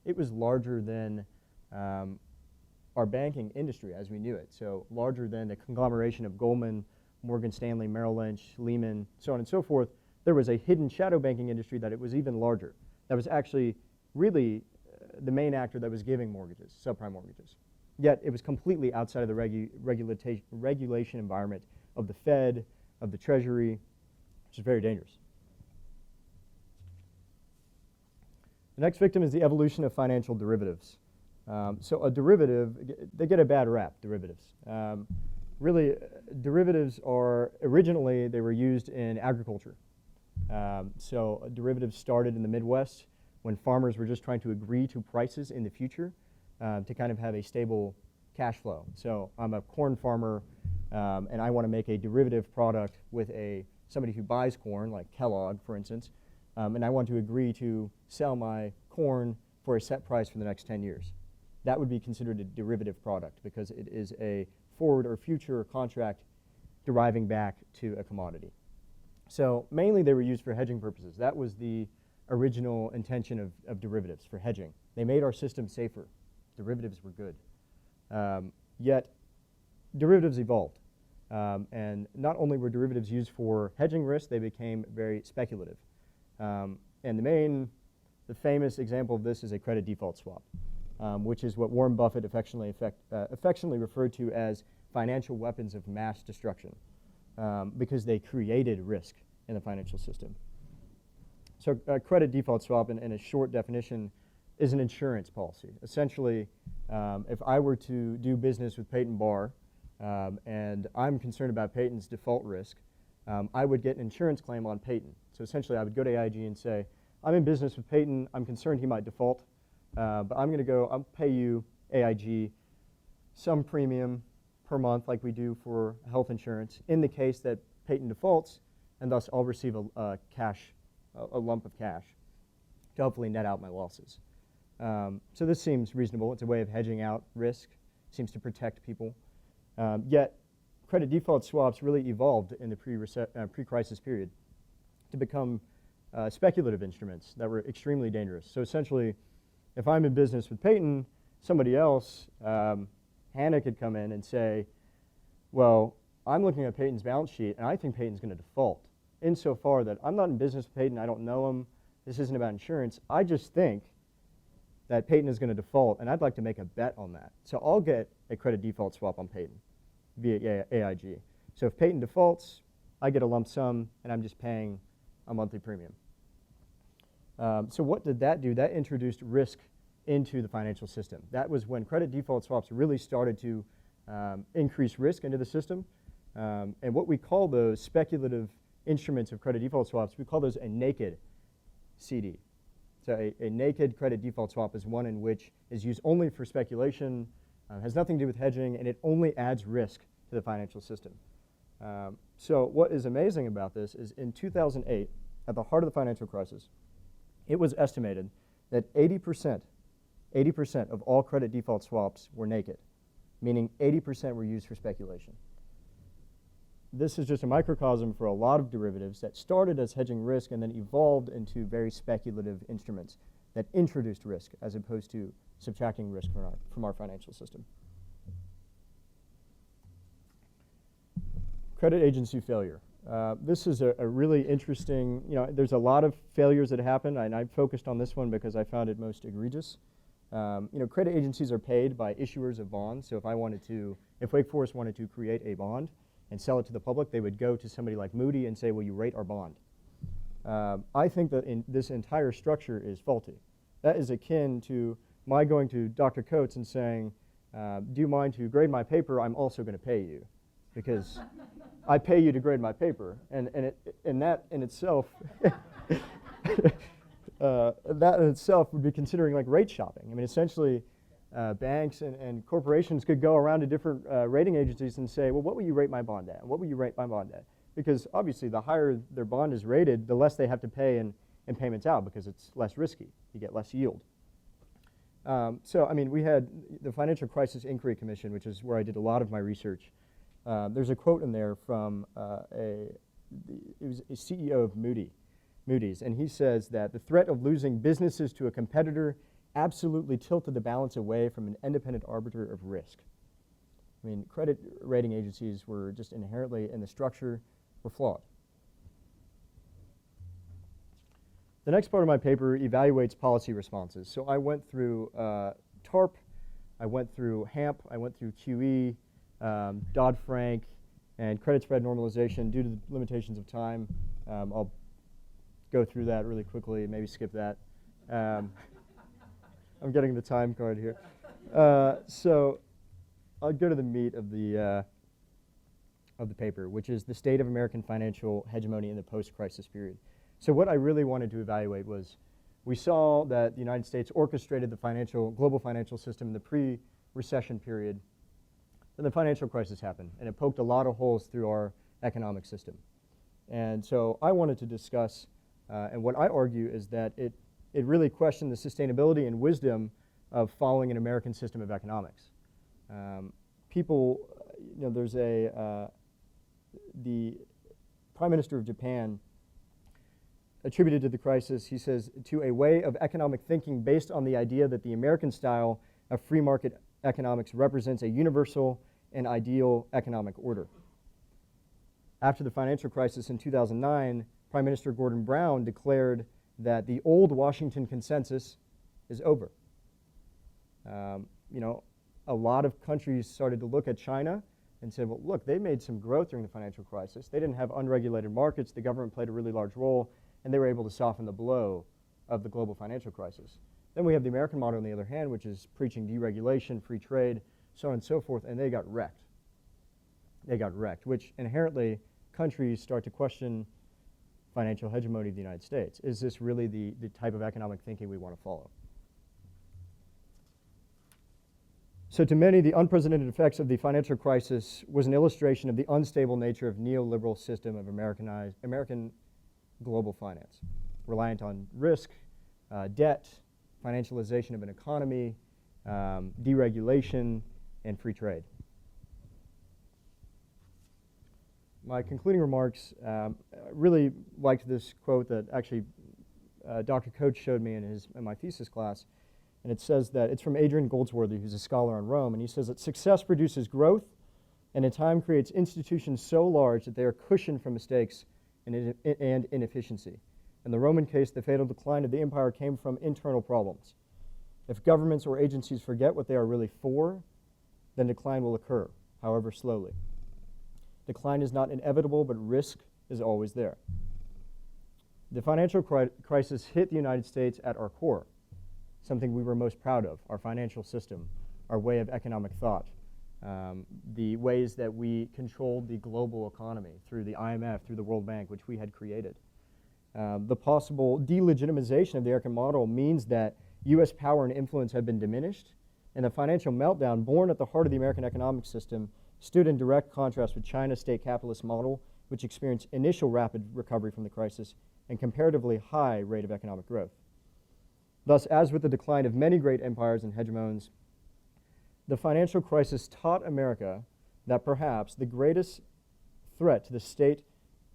It was larger than our banking industry as we knew it. So larger than the conglomeration of Goldman, Morgan Stanley, Merrill Lynch, Lehman, so on and so forth. There was a hidden shadow banking industry that it was even larger. That was actually really the main actor that was giving mortgages, subprime mortgages. Yet it was completely outside of the regulation environment of the Fed, of the Treasury, which is very dangerous. The next victim is the evolution of financial derivatives. So a derivative, they get a bad rap, derivatives. Really, derivatives are, originally they were used in agriculture. So derivatives started in the Midwest when farmers were just trying to agree to prices in the future to kind of have a stable cash flow. So I'm a corn farmer, and I want to make a derivative product with somebody who buys corn, like Kellogg, for instance, and I want to agree to sell my corn for a set price for the next 10 years. That would be considered a derivative product because it is a forward or future contract deriving back to a commodity. So mainly they were used for hedging purposes. That was the original intention of derivatives, for hedging. They made our system safer. Derivatives were good. Yet derivatives evolved. And not only were derivatives used for hedging risk, they became very speculative. And the famous example of this is a credit default swap, which is what Warren Buffett affectionately referred to as financial weapons of mass destruction, because they created risk in the financial system. So a credit default swap, in a short definition, is an insurance policy. Essentially, if I were to do business with Peyton Barr, and I'm concerned about Peyton's default risk, I would get an insurance claim on Peyton. So essentially, I would go to AIG and say, I'm in business with Peyton, I'm concerned he might default, but I'll pay you, AIG, some premium per month like we do for health insurance in the case that Peyton defaults, and thus I'll receive a lump of cash to hopefully net out my losses. So this seems reasonable. It's a way of hedging out risk, seems to protect people. Yet credit default swaps really evolved in the pre-crisis period to become speculative instruments that were extremely dangerous. So essentially, if I'm in business with Peyton, somebody else, Hannah, could come in and say, well, I'm looking at Peyton's balance sheet, and I think Peyton's going to default, insofar that I'm not in business with Peyton, I don't know him, this isn't about insurance, I just think that Peyton is going to default, and I'd like to make a bet on that. So I'll get a credit default swap on Peyton via AIG. So if Peyton defaults, I get a lump sum, and I'm just paying a monthly premium. So what did that do? That introduced risk into the financial system. That was when credit default swaps really started to increase risk into the system. And what we call those speculative instruments of credit default swaps, we call those a naked CD. So a naked credit default swap is one in which is used only for speculation, has nothing to do with hedging, and it only adds risk to the financial system. So what is amazing about this is in 2008, at the heart of the financial crisis, it was estimated that 80% of all credit default swaps were naked, meaning 80% were used for speculation. This is just a microcosm for a lot of derivatives that started as hedging risk and then evolved into very speculative instruments that introduced risk as opposed to subtracting risk from our financial system. Credit agency failure. This is a really interesting, there's a lot of failures that happen, and I focused on this one because I found it most egregious. Credit agencies are paid by issuers of bonds, so if Wake Forest wanted to create a bond and sell it to the public, they would go to somebody like Moody and say, will you rate our bond? I think that this entire structure is faulty. That is akin to my going to Dr. Coates and saying, do you mind to grade my paper? I'm also going to pay you, because I pay you to grade my paper. And that in itself, would be considering like rate shopping. I mean, essentially, banks and corporations could go around to different rating agencies and say, well, what will you rate my bond at? What will you rate my bond at? Because obviously, the higher their bond is rated, the less they have to pay in payments out because it's less risky. You get less yield. We had the Financial Crisis Inquiry Commission, which is where I did a lot of my research. There's a quote in there from it was a CEO of Moody's, and he says that the threat of losing businesses to a competitor absolutely tilted the balance away from an independent arbiter of risk. I mean, credit rating agencies were just inherently, in the structure, were flawed. The next part of my paper evaluates policy responses. So I went through TARP, I went through HAMP, I went through QE, Dodd-Frank, and credit spread normalization. Due to the limitations of time, I'll go through that really quickly, maybe skip that. I'm getting the time card here. So I'll go to the meat of the paper, which is the state of American financial hegemony in the post-crisis period. So what I really wanted to evaluate was, we saw that the United States orchestrated the global financial system in the pre-recession period then the financial crisis happened, and it poked a lot of holes through our economic system. And so I wanted to discuss, and what I argue is that it really questioned the sustainability and wisdom of following an American system of economics. There's the Prime Minister of Japan attributed to the crisis, he says, to a way of economic thinking based on the idea that the American style of free market economics represents a universal and ideal economic order. After the financial crisis in 2009, Prime Minister Gordon Brown declared that the old Washington consensus is over. A lot of countries started to look at China and said, well, look, they made some growth during the financial crisis. They didn't have unregulated markets. The government played a really large role, and they were able to soften the blow of the global financial crisis. Then we have the American model, on the other hand, which is preaching deregulation, free trade, so on and so forth, and they got wrecked. They got wrecked, which inherently countries start to question financial hegemony of the United States. Is this really the type of economic thinking we want to follow? So to many, the unprecedented effects of the financial crisis was an illustration of the unstable nature of neoliberal system of American global finance, reliant on risk, debt, financialization of an economy, deregulation, and free trade. My concluding remarks, I really liked this quote that actually Dr. Coates showed me in my thesis class. And it says that it's from Adrian Goldsworthy, who's a scholar on Rome, and he says that success produces growth and in time creates institutions so large that they are cushioned from mistakes and inefficiency. In the Roman case, the fatal decline of the empire came from internal problems. If governments or agencies forget what they are really for, then decline will occur, however slowly. Decline is not inevitable, but risk is always there. The financial crisis hit the United States at our core, something we were most proud of, our financial system, our way of economic thought, the ways that we controlled the global economy through the IMF, through the World Bank, which we had created. The possible delegitimization of the American model means that U.S. power and influence have been diminished, and the financial meltdown born at the heart of the American economic system stood in direct contrast with China's state capitalist model, which experienced initial rapid recovery from the crisis and comparatively high rate of economic growth. Thus, as with the decline of many great empires and hegemons, the financial crisis taught America that perhaps the greatest threat to the state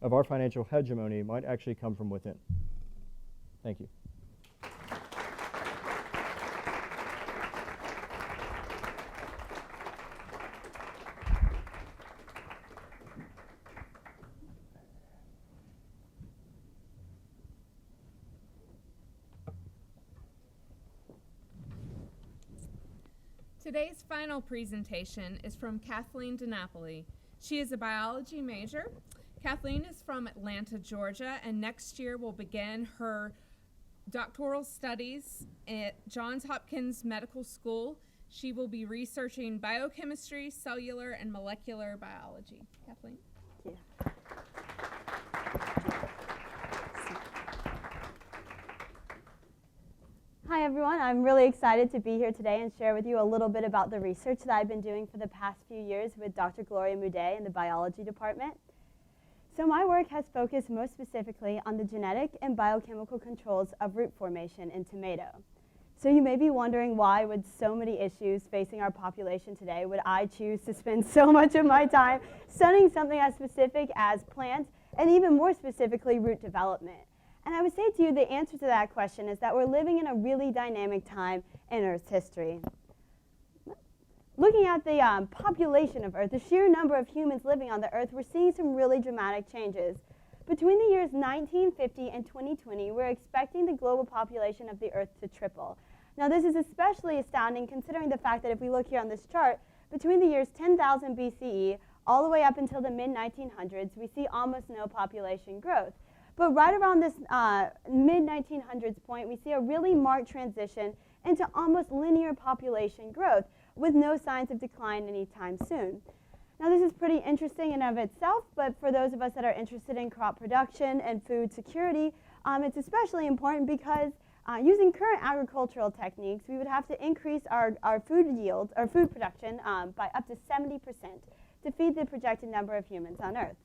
of our financial hegemony might actually come from within. Thank you. Today's final presentation is from Kathleen DiNapoli. She is a biology major. Kathleen is from Atlanta, Georgia, and next year will begin her doctoral studies at Johns Hopkins Medical School. She will be researching biochemistry, cellular, and molecular biology. Kathleen? Thank you. Hi everyone, I'm really excited to be here today and share with you a little bit about the research that I've been doing for the past few years with Dr. Gloria Moudet in the biology department. So my work has focused most specifically on the genetic and biochemical controls of root formation in tomato. So you may be wondering why, with so many issues facing our population today, would I choose to spend so much of my time studying something as specific as plants and even more specifically root development. And I would say to you the answer to that question is that we're living in a really dynamic time in Earth's history. Looking at the population of Earth, the sheer number of humans living on the Earth, we're seeing some really dramatic changes. Between the years 1950 and 2020, we're expecting the global population of the Earth to triple. Now this is especially astounding considering the fact that if we look here on this chart, between the years 10,000 BCE all the way up until the mid-1900s, we see almost no population growth. But right around this mid-1900s point, we see a really marked transition into almost linear population growth with no signs of decline anytime soon. Now this is pretty interesting in and of itself, but for those of us that are interested in crop production and food security, it's especially important because Using current agricultural techniques, we would have to increase our food yield, our food production, by up to 70% to feed the projected number of humans on Earth.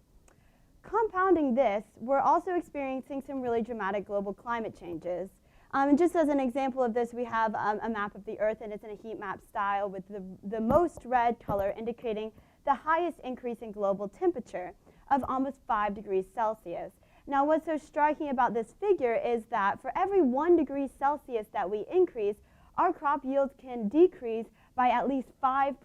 Compounding this, we're also experiencing some really dramatic global climate changes. And just as an example of this, we have a map of the Earth, and it's in a heat map style with the most red color indicating the highest increase in global temperature of almost 5 degrees Celsius. Now, what's so striking about this figure is that for every 1 degree Celsius that we increase, our crop yields can decrease by at least 5%.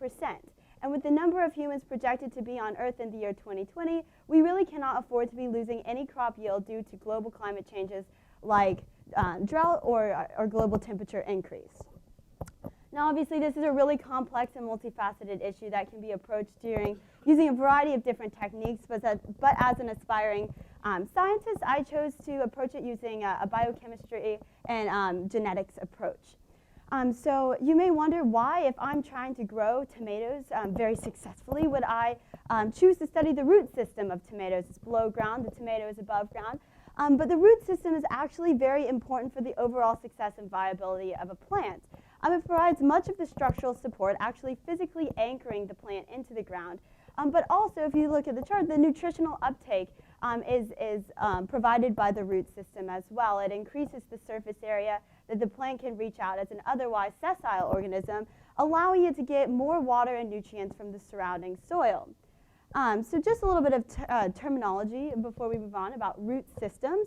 And with the number of humans projected to be on Earth in the year 2020, we really cannot afford to be losing any crop yield due to global climate changes like drought or global temperature increase. Now, obviously, this is a really complex and multifaceted issue that can be approached using a variety of different techniques, but as an aspiring scientist, I chose to approach it using a biochemistry and genetics approach. So you may wonder why, if I'm trying to grow tomatoes very successfully, would I choose to study the root system of tomatoes? It's below ground, the tomato is above ground. But the root system is actually very important for the overall success and viability of a plant. It provides much of the structural support, actually physically anchoring the plant into the ground. But also, if you look at the chart, the nutritional uptake is provided by the root system as well. It increases the surface area that the plant can reach out as an otherwise sessile organism, allowing it to get more water and nutrients from the surrounding soil. So just a little bit of terminology before we move on about root systems.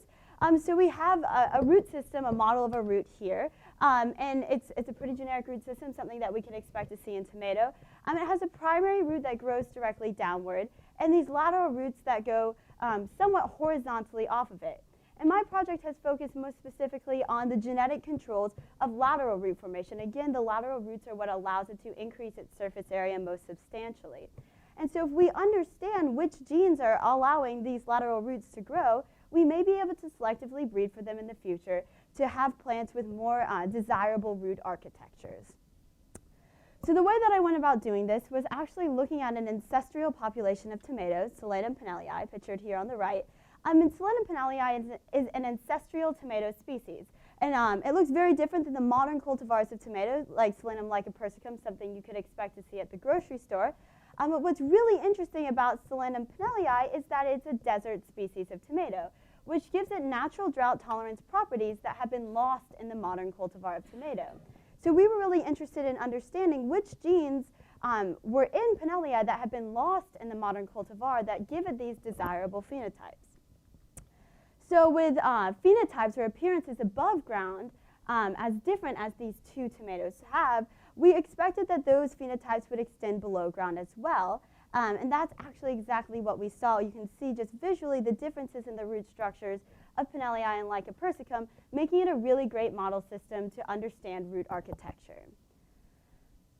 So we have a root system, a model of a root here, and it's a pretty generic root system, something that we can expect to see in tomato. It has a primary root that grows directly downward, and these lateral roots that go somewhat horizontally off of it. And my project has focused most specifically on the genetic controls of lateral root formation. Again, the lateral roots are what allows it to increase its surface area most substantially. And so if we understand which genes are allowing these lateral roots to grow, we may be able to selectively breed for them in the future to have plants with more desirable root architectures. So the way that I went about doing this was actually looking at an ancestral population of tomatoes, Solanum pinnellii, pictured here on the right. And Solanum pinnellii is an ancestral tomato species. And it looks very different than the modern cultivars of tomatoes, like Solanum lycopersicum, something you could expect to see at the grocery store. But what's really interesting about Solanum pinnellii is that it's a desert species of tomato, which gives it natural drought tolerance properties that have been lost in the modern cultivar of tomato. So we were really interested in understanding which genes were in pinnellii that have been lost in the modern cultivar that give it these desirable phenotypes. So with phenotypes or appearances above ground, as different as these two tomatoes have, we expected that those phenotypes would extend below ground as well. And that's actually exactly what we saw. You can see just visually the differences in the root structures of pinnellii and lycopersicum, making it a really great model system to understand root architecture.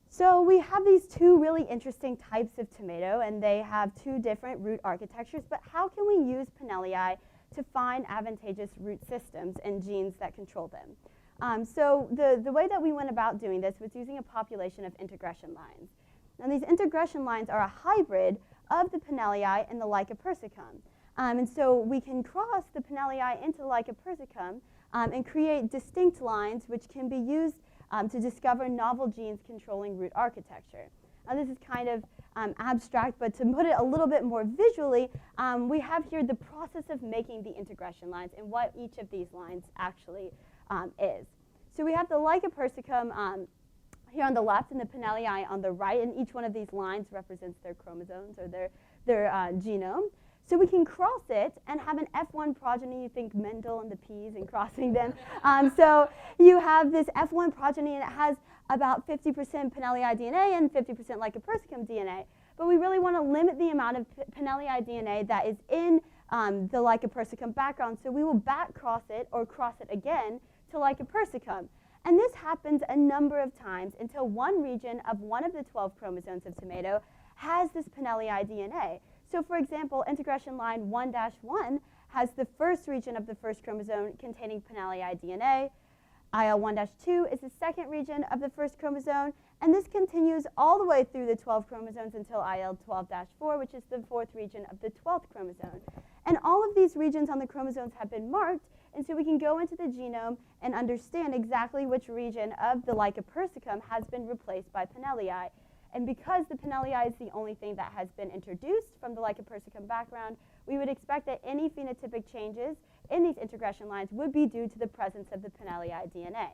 So we have these two really interesting types of tomato, and they have two different root architectures, but how can we use pinnellii to find advantageous root systems and genes that control them? So the way that we went about doing this was using a population of integration lines. Now these integration lines are a hybrid of the pinnellii and the lycopersicum. And so we can cross the pinnellii into the lycopersicum and create distinct lines which can be used to discover novel genes controlling root architecture. Now this is kind of abstract, but to put it a little bit more visually, we have here the process of making the integration lines and what each of these lines actually is. So we have the lycopersicum here on the left and the pinnellii on the right, and each one of these lines represents their chromosomes or their genome. So we can cross it and have an F1 progeny. You think Mendel and the peas and crossing them. So you have this F1 progeny, and it has about 50% pinnellii DNA and 50% lycopersicum DNA. But we really want to limit the amount of pinnellii DNA that is in the lycopersicum background. So we will back cross it or cross it again to lycopersicum. And this happens a number of times until one region of one of the 12 chromosomes of tomato has this pinnellii DNA. So for example, integration line 1-1 has the first region of the first chromosome containing pinnellii DNA. IL-1-2 is the second region of the first chromosome, and this continues all the way through the 12 chromosomes until IL-12-4, which is the fourth region of the 12th chromosome. And all of these regions on the chromosomes have been marked And so we can go into the genome and understand exactly which region of the lycopersicum has been replaced by Pinelli. And because the Pinelli is the only thing that has been introduced from the lycopersicum background, we would expect that any phenotypic changes in these introgression lines would be due to the presence of the Pinelli DNA.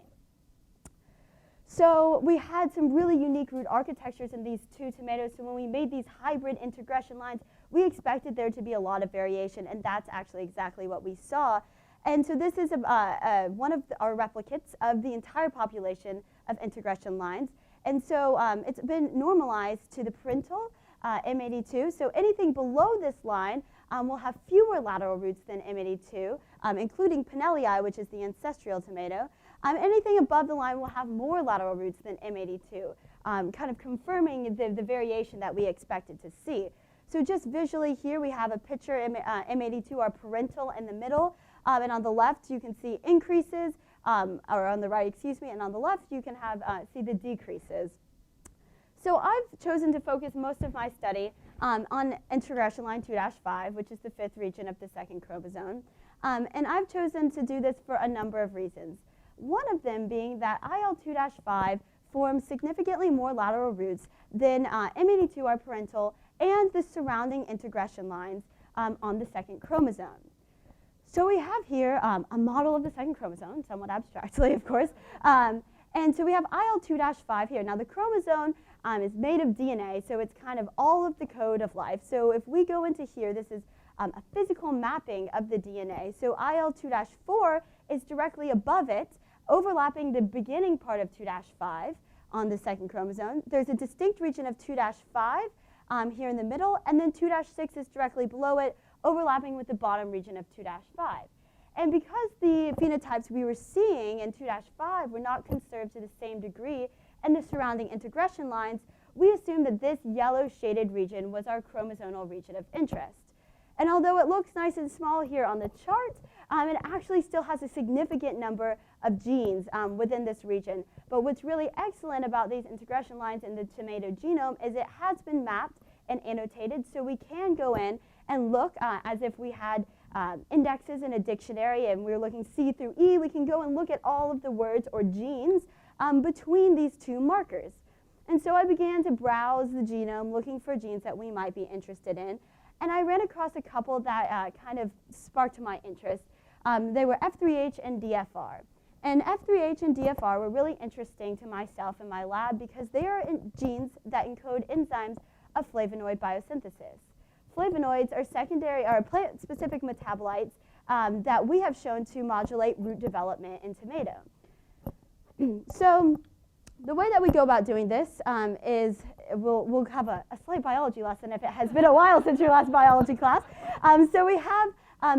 So we had some really unique root architectures in these two tomatoes. So when we made these hybrid introgression lines, we expected there to be a lot of variation, and that's actually exactly what we saw. And so this is one of our replicates of the entire population of introgression lines. And so it's been normalized to the parental M82. So anything below this line will have fewer lateral roots than M82, including Pinelli, which is the ancestral tomato. Anything above the line will have more lateral roots than M82, kind of confirming the variation that we expected to see. So just visually here we have a picture, M82, our parental in the middle, and on the left you can see increases, or on the right, excuse me, and on the left you can have see the decreases. So I've chosen to focus most of my study on introgression line 2-5, which is the 5th region of the 2nd chromosome. And I've chosen to do this for a number of reasons. One of them being that IL-2-5 forms significantly more lateral roots than M82, our parental, and the surrounding introgression lines on the 2nd chromosome. So we have here a model of the 2nd chromosome, somewhat abstractly, of course. And so we have IL-2-5 here. Now the chromosome is made of DNA, so it's kind of all of the code of life. So if we go into here, this is a physical mapping of the DNA. So IL-2-4 is directly above it, overlapping the beginning part of 2-5 on the 2nd chromosome. There's a distinct region of 2-5 here in the middle, and then 2-6 is directly below it, overlapping with the bottom region of 2-5. And because the phenotypes we were seeing in 2-5 were not conserved to the same degree in the surrounding introgression lines, we assumed that this yellow shaded region was our chromosomal region of interest. And although it looks nice and small here on the chart, it actually still has a significant number of genes within this region. But what's really excellent about these introgression lines in the tomato genome is it has been mapped and annotated, so we can go in and look as if we had indexes in a dictionary and we were looking C through E. We can go and look at all of the words or genes between these two markers. And so I began to browse the genome looking for genes that we might be interested in. And I ran across a couple that kind of sparked my interest. They were F3H and DFR. And F3H and DFR were really interesting to myself in my lab because they are genes that encode enzymes of flavonoid biosynthesis. Flavonoids are secondary or plant-specific metabolites that we have shown to modulate root development in tomato. So the way that we go about doing this is we'll have a slight biology lesson if it has been a while since your last biology class. So we have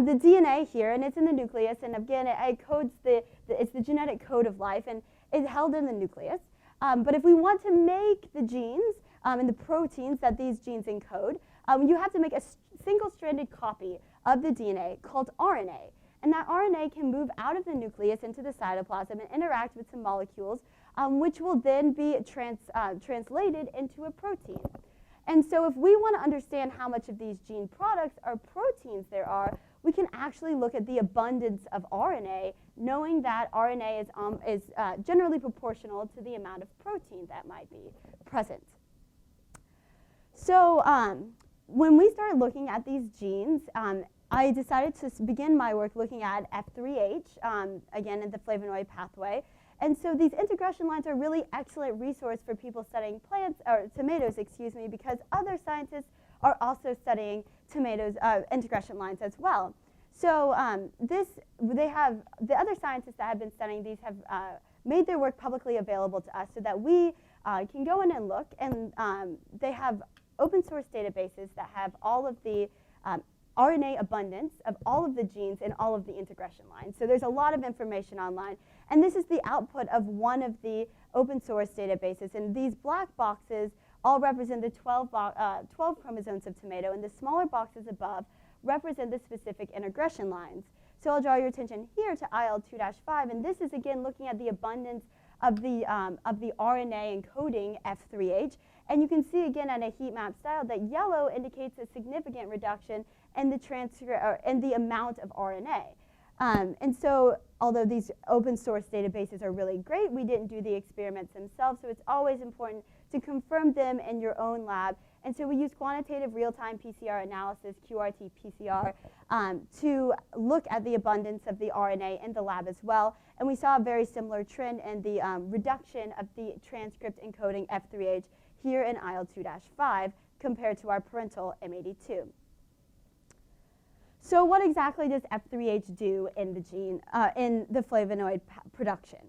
the DNA here, and it's in the nucleus, and again, it codes it's the genetic code of life, and it's held in the nucleus. But if we want to make the genes and the proteins that these genes encode, you have to make a single-stranded copy of the DNA called RNA. And that RNA can move out of the nucleus into the cytoplasm and interact with some molecules, which will then be translated into a protein. And so if we want to understand how much of these gene products or proteins there are, we can actually look at the abundance of RNA, knowing that RNA is generally proportional to the amount of protein that might be present. So when we started looking at these genes, I decided to begin my work looking at F3H, again in the flavonoid pathway. And so these introgression lines are a really excellent resource for people studying plants, or tomatoes, excuse me, because other scientists are also studying tomatoes, introgression lines as well. So the other scientists that have been studying these have made their work publicly available to us so that we can go in and look, and they have open source databases that have all of the RNA abundance of all of the genes in all of the introgression lines. So there's a lot of information online. And this is the output of one of the open source databases. And these black boxes all represent the 12 chromosomes of tomato, and the smaller boxes above represent the specific introgression lines. So I'll draw your attention here to IL-2-5, and this is again looking at the abundance of the RNA encoding F3H. And you can see again in a heat map style that yellow indicates a significant reduction in the amount of RNA. And so although these open source databases are really great, we didn't do the experiments themselves, so it's always important to confirm them in your own lab. And so we use quantitative real-time PCR analysis, QRT-PCR, to look at the abundance of the RNA in the lab as well. And we saw a very similar trend in the reduction of the transcript encoding F3H here in IL-2-5 compared to our parental M82. So what exactly does F3H do in the gene, in the flavonoid production?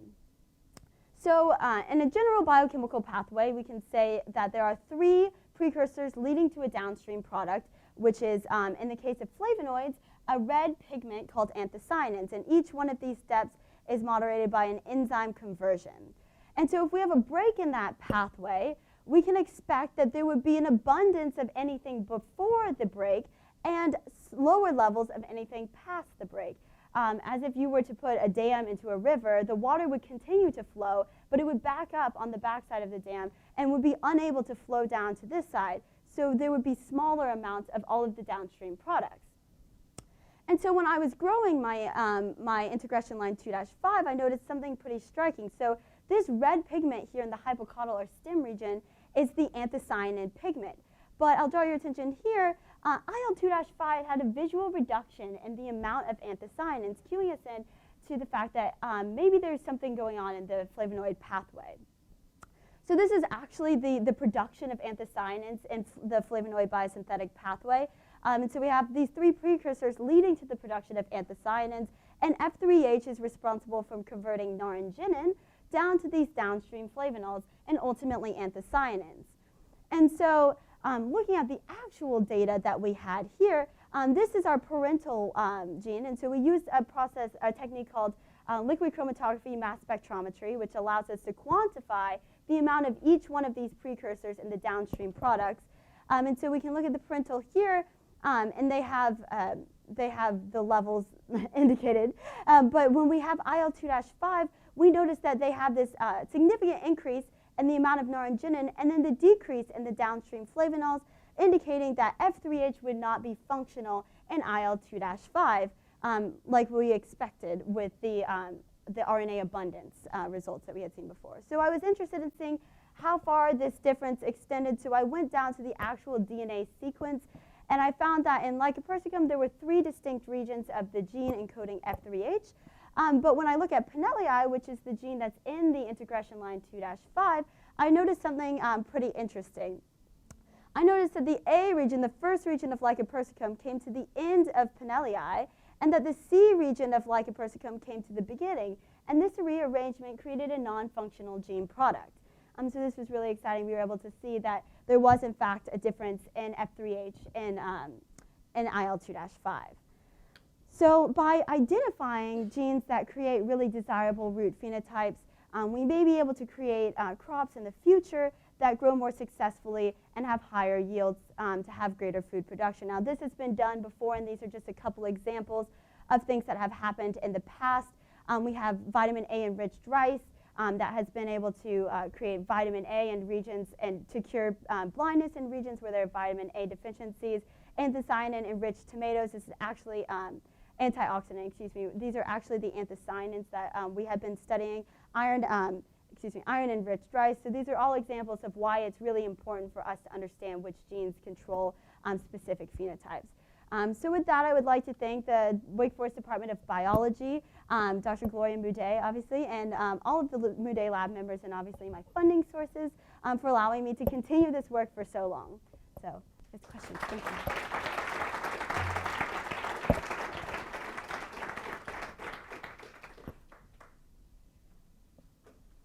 So in a general biochemical pathway, we can say that there are 3 precursors leading to a downstream product, which is, in the case of flavonoids, a red pigment called anthocyanins. And each one of these steps is moderated by an enzyme conversion. And so if we have a break in that pathway, we can expect that there would be an abundance of anything before the break and lower levels of anything past the break. As if you were to put a dam into a river, the water would continue to flow, but it would back up on the backside of the dam and would be unable to flow down to this side. So there would be smaller amounts of all of the downstream products. And so when I was growing my, my integration line 2-5, I noticed something pretty striking. So this red pigment here in the hypocaudal or stem region is the anthocyanin pigment. But I'll draw your attention here, IL-2-5 had a visual reduction in the amount of anthocyanins, cueing us in to the fact that maybe there's something going on in the flavonoid pathway. So this is actually the production of anthocyanins in the flavonoid biosynthetic pathway. And so we have these 3 precursors leading to the production of anthocyanins, and F3H is responsible for converting naringenin down to these downstream flavonols and ultimately anthocyanins. And so looking at the actual data that we had here, this is our parental gene, and so we used a technique called liquid chromatography mass spectrometry, which allows us to quantify the amount of each one of these precursors in the downstream products. And so we can look at the parental here, and they have the levels indicated. But when we have IL-2-5, we notice that they have this significant increase in the amount of naringenin, and then the decrease in the downstream flavonols, indicating that F3H would not be functional in IL-2-5 like we expected with the RNA abundance results that we had seen before. So I was interested in seeing how far this difference extended, so I went down to the actual DNA sequence, and I found that in Lycopersicum there were 3 distinct regions of the gene encoding F3H. But when I look at Pinelli, which is the gene that's in the integration line 2-5, I noticed something pretty interesting. I noticed that the A region, the first region of Lycopersicum, came to the end of Pinelli, and that the C region of Lycopersicum came to the beginning. And this rearrangement created a non-functional gene product. So this was really exciting. We were able to see that there was, in fact, a difference in F3H in IL-2-5. So by identifying genes that create really desirable root phenotypes, we may be able to create crops in the future that grow more successfully and have higher yields to have greater food production. Now this has been done before, and these are just a couple examples of things that have happened in the past. We have vitamin A enriched rice that has been able to create vitamin A in regions and to cure blindness in regions where there are vitamin A deficiencies. Anthocyanin enriched tomatoes is actually antioxidant, excuse me. These are actually the anthocyanins that we have been studying. Iron enriched rice. So these are all examples of why it's really important for us to understand which genes control specific phenotypes. So with that, I would like to thank the Wake Forest Department of Biology, Dr. Gloria Moudet, obviously, and all of the Moudet lab members, and obviously my funding sources for allowing me to continue this work for so long. So, it's questions. Thank you.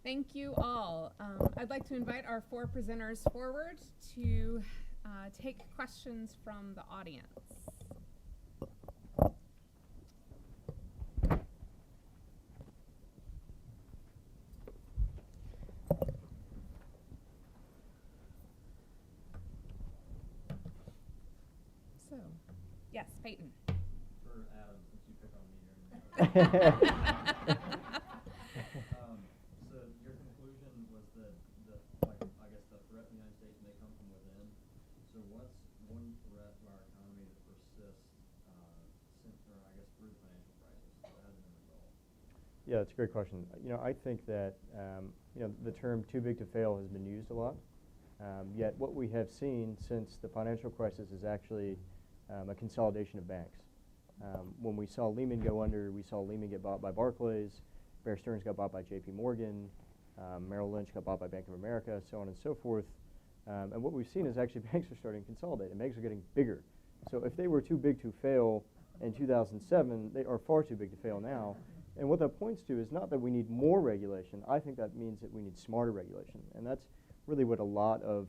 Thank you all. I'd like to invite our 4 presenters forward to take questions from the audience. So, yes, Peyton. For Adam, since you pick on me here. So your conclusion was that like, I guess the threat in the United States may come from within. So what's one threat to our economy that persists since, or I guess through the financial crisis? Yeah, that's a great question. I think that the term "too big to fail" has been used a lot. Yet, what we have seen since the financial crisis is actually a consolidation of banks. When we saw Lehman go under, we saw Lehman get bought by Barclays, Bear Stearns got bought by J.P. Morgan, Merrill Lynch got bought by Bank of America, so on and so forth. And what we've seen is actually banks are starting to consolidate, and banks are getting bigger. So if they were too big to fail in 2007, they are far too big to fail now. And what that points to is not that we need more regulation. I think that means that we need smarter regulation. And that's really what a lot of,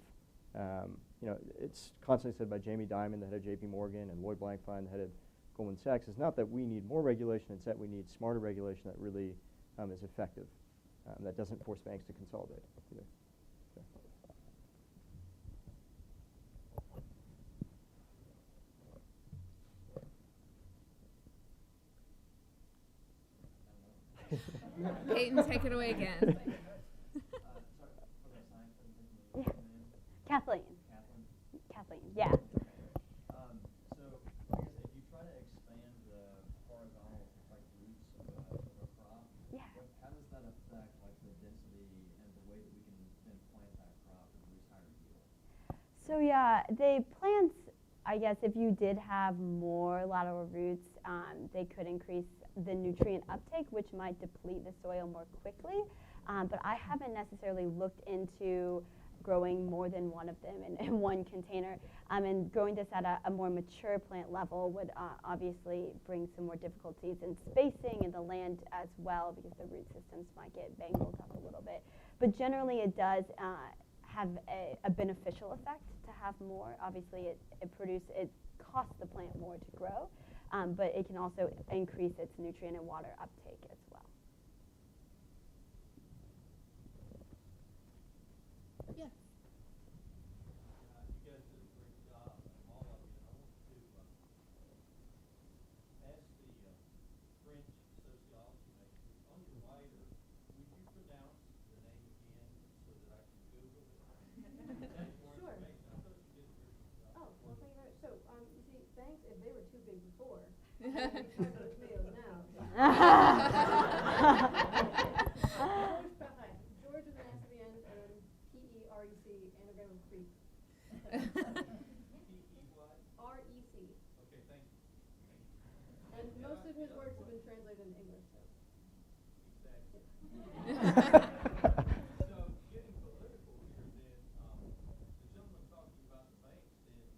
it's constantly said by Jamie Dimon, the head of J.P. Morgan, and Lloyd Blankfein, the head of Goldman Sachs. It's not that we need more regulation, it's that we need smarter regulation that really is effective, that doesn't force banks to consolidate either. Peyton, take it away again. Sorry, for the science presentation, Yeah. Kathleen? Kathleen, yeah. So I guess if you try to expand the horizontal roots of a crop, Yeah. how does that affect the density and the way that we can then plant that crop and produce higher yield? So yeah, the plants, I guess if you did have more lateral roots, they could increase the nutrient uptake, which might deplete the soil more quickly. But I haven't necessarily looked into growing more than one of them in one container. And growing this at a more mature plant level would obviously bring some more difficulties in spacing in the land as well, because the root systems might get bangled up a little bit. But generally it does have a beneficial effect to have more. Obviously it costs the plant more to grow, but it can also increase its nutrient and water uptake as well. Yeah. You guys did a great job, all of you. I want to ask the French sociology major, on your writer, would you pronounce the name again so that I can Google it? Sure. I thought you did a very good job. Oh, well, thank you very much. So, you see, banks, if they were too big before, they'd be talking to tomatoes now. George with an S at the end, and then P-E-R-E-C, anagram of creek. P-E-Y? R-E-C. Okay, thank you. And most of his works have been translated into English, so. Exactly. So, getting political here, then, the gentleman talking about the banks, then,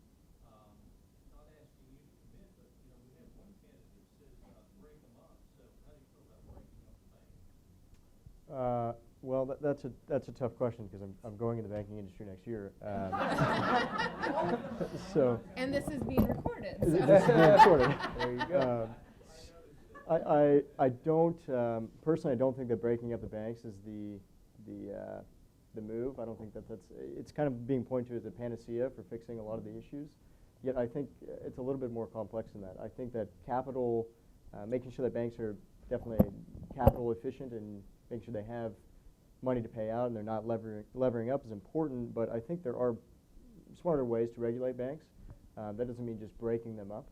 not asking you to commit, but, we have one candidate that says, break them up. So, how do you feel about breaking up the banks? Well, that's a tough question because I'm going in the banking industry next year. So And this is being recorded. this So. is being recorded. There you go. I don't personally. I don't think that breaking up the banks is the move. I don't think that's it's kind of being pointed to as a panacea for fixing a lot of the issues. Yet I think it's a little bit more complex than that. I think that capital, making sure that banks are definitely capital efficient and making sure they have money to pay out and they're not levering up is important. But I think there are smarter ways to regulate banks. That doesn't mean just breaking them up.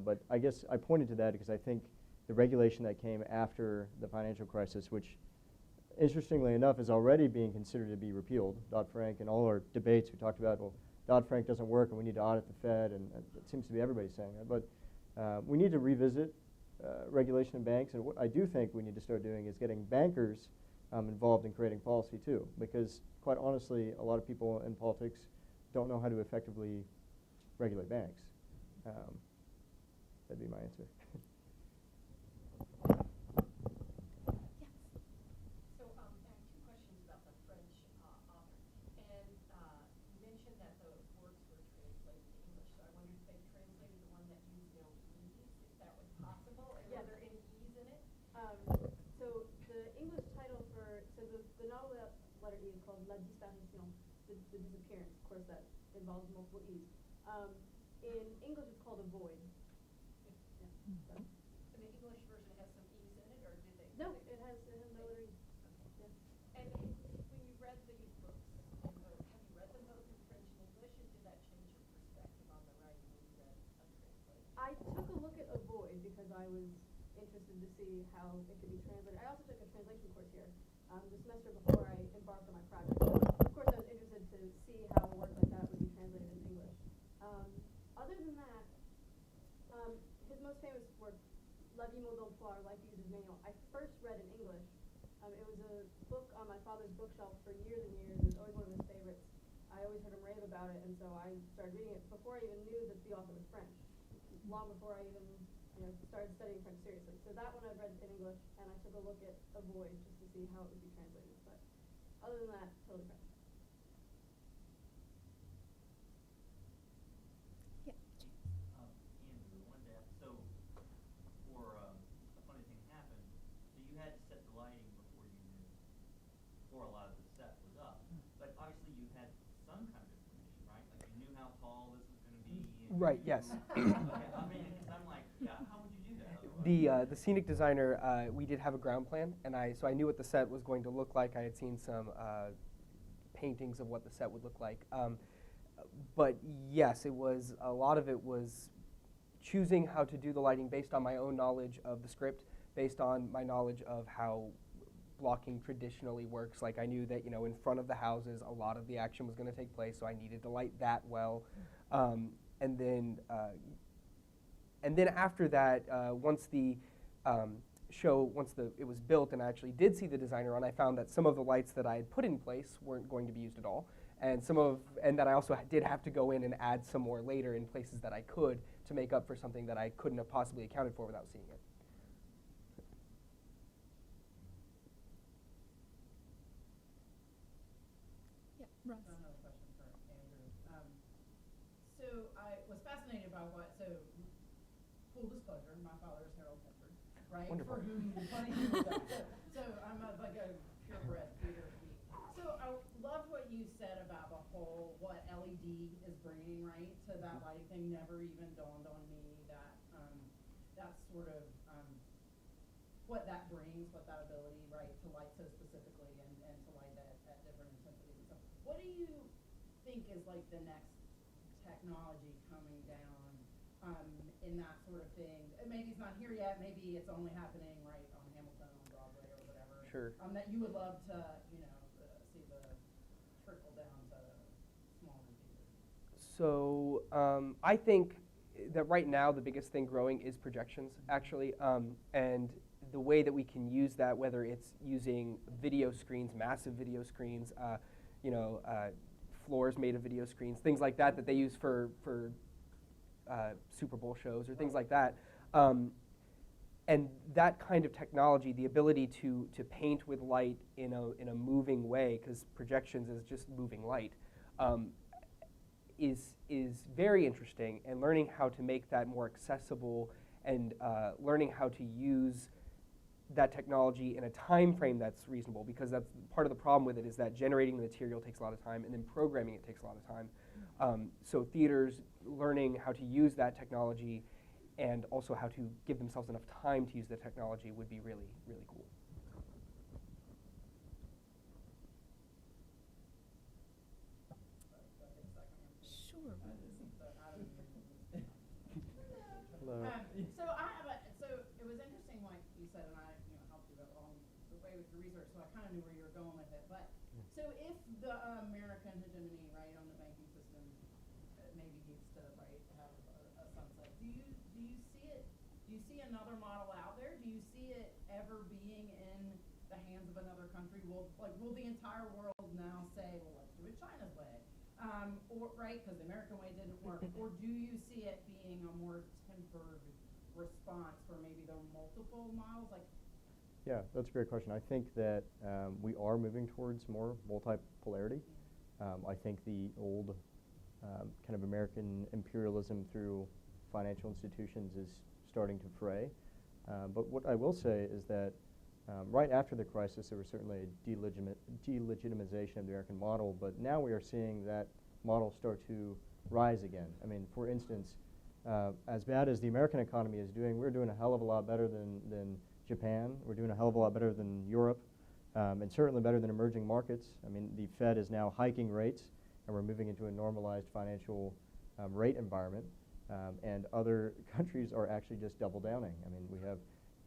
But I guess I pointed to that because I think the regulation that came after the financial crisis, which interestingly enough is already being considered to be repealed, Dodd-Frank, and all our debates we talked about, well, Dodd-Frank doesn't work and we need to audit the Fed, and it seems to be everybody saying that. But we need to revisit regulation of banks, and what I do think we need to start doing is getting bankers involved in creating policy too, because quite honestly, a lot of people in politics don't know how to effectively regulate banks. That'd be my answer. So I have two questions about the French author. And you mentioned that the works were translated to English. So I wondered if they translated the one that used ease, if that was possible, and were there any ease in it? So the English title the novel letter E is called La Disparition, the disappearance. Of course, that involves multiple E's. In English, it's called a void. Yeah. And the English version has some ease in it, or did they? No, it has no other E's. Okay. Yeah. And when you read these books, have you read them both in French and English, and did that change your perspective on the writing when you read untranslated? I took a look at a void because I was interested to see how it could be translated. I also took a translation course here the semester before I embarked on my project. So of course, I was interested to see how a work like that would be translated into English. Other than that, his most famous work, La Vie d'Emploi, Life User's Manual, I first read in English. It was a book on my father's bookshelf for years and years. It was always one of his favorites. I always heard him rave about it, and so I started reading it before I even knew that the author was French, long before I even started studying French seriously. So that one I read in English, and I took a look at A Void just to see how it would be translated. But other than that, totally French. Andrew, I wanted to ask, so for a funny thing happened, so you had to set the lighting before you knew, before a lot of the set was up, but obviously you had some kind of information, right? Like you knew how tall this was going to be. And Right, yes. Okay, I mean, because I'm like, yeah, how would you do that otherwise? The scenic designer, we did have a ground plan, and so I knew what the set was going to look like. I had seen some paintings of what the set would look like. But yes, a lot of it was choosing how to do the lighting based on my own knowledge of the script, based on my knowledge of how blocking traditionally works. Like I knew that in front of the houses, a lot of the action was going to take place, so I needed to light that well. And then after that, once it was built and I actually did see the designer on, I found that some of the lights that I had put in place weren't going to be used at all, and that I also did have to go in and add some more later in places that I could to make up for something that I couldn't have possibly accounted for without seeing it. Yeah, Ross. Another question for Andrew. So I was fascinated by full disclosure, my father is Harold Medford, right? Wonderful. For whom funny people don't. So I'm like a purebred theater geek. So I loved what you said about what LED is bringing, right? To that lighting thing never even dawned on me that that's sort of what that brings, what that ability, right, to light so specifically and to light at different intensities and stuff. What do you think is like the next technology coming down in that sort of thing? Maybe it's not here yet. Maybe it's only happening right on Hamilton on Broadway or whatever. Sure. That you would love to, see the trickle down to smaller theaters. So I think that right now the biggest thing growing is projections, actually, and the way that we can use that, whether it's using video screens, massive video screens, floors made of video screens, things like that they use for Super Bowl shows or things like that. And that kind of technology, the ability to paint with light in a moving way, because projections is just moving light, is very interesting. And learning how to make that more accessible and learning how to use that technology in a time frame that's reasonable, because that's part of the problem with it, is that generating the material takes a lot of time and then programming it takes a lot of time. So theaters learning how to use that technology and also how to give themselves enough time to use the technology would be really, really cool. Sure. Hello. So it was interesting what you said, and I helped you along the way with your research, so I kind of knew where you were going with it. But so if the American hegemony, right, on the banking system maybe needs to have a sunset, do you see it? Do you see another model out there? Do you see it ever being in the hands of another country? Will the entire world now say, well, let's do it China's way? Or right, because the American way didn't work. Or do you see it being a more tempered response for maybe there are multiple models? Yeah, that's a great question. I think that we are moving towards more multipolarity. I think the old kind of American imperialism through financial institutions is starting to fray. But what I will say is that right after the crisis, there was certainly a delegitimization of the American model, but now we are seeing that model start to rise again. I mean, for instance, as bad as the American economy is doing, we're doing a hell of a lot better than Japan. We're doing a hell of a lot better than Europe, and certainly better than emerging markets. I mean, the Fed is now hiking rates, and we're moving into a normalized financial rate environment, and other countries are actually just double downing. I mean, we have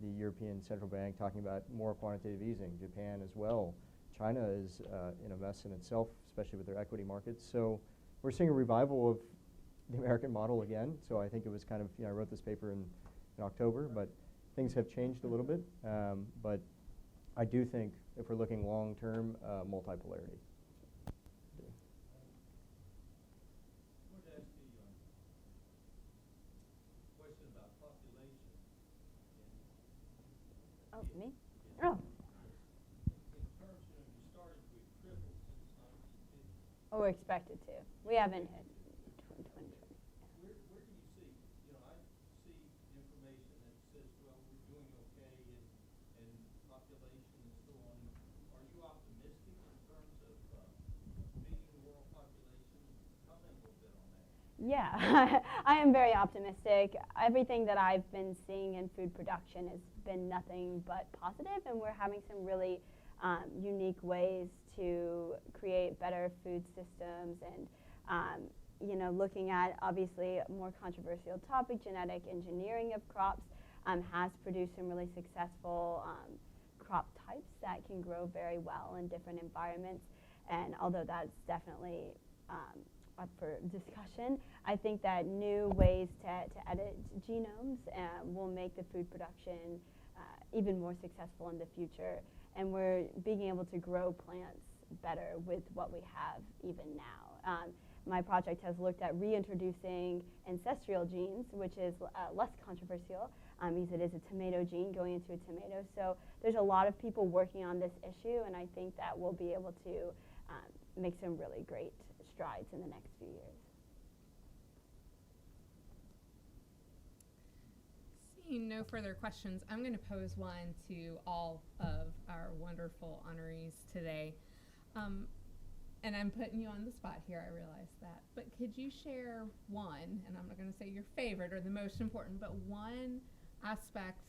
the European Central Bank talking about more quantitative easing, Japan as well. China is in a mess in itself, especially with their equity markets. So we're seeing a revival of the American model again. So I think it was kind of, I wrote this paper in October, but things have changed a little bit. But I do think if we're looking long-term, multipolarity. Oh, me? Oh. Oh, we're expected to. We haven't hit 2020. Where do you see, I see information that says, well, we're doing okay and population and so on. Are you optimistic in terms of meeting the world population? Comment a little bit on that. Yeah, I am very optimistic. Everything that I've been seeing in food production has been nothing but positive, and we're having some really unique ways to create better food systems and looking at obviously a more controversial topic, genetic engineering of crops, has produced some really successful crop types that can grow very well in different environments. And although that's definitely up for discussion, I think that new ways to edit genomes will make the food production even more successful in the future. And we're being able to grow plants better with what we have even now. My project has looked at reintroducing ancestral genes, which is less controversial, because it is a tomato gene going into a tomato. So there's a lot of people working on this issue, and I think that we'll be able to make some really great strides in the next few years. Seeing no further questions, I'm going to pose one to all of our wonderful honorees today. And I'm putting you on the spot here, I realize that. But could you share one, and I'm not going to say your favorite or the most important, but one aspect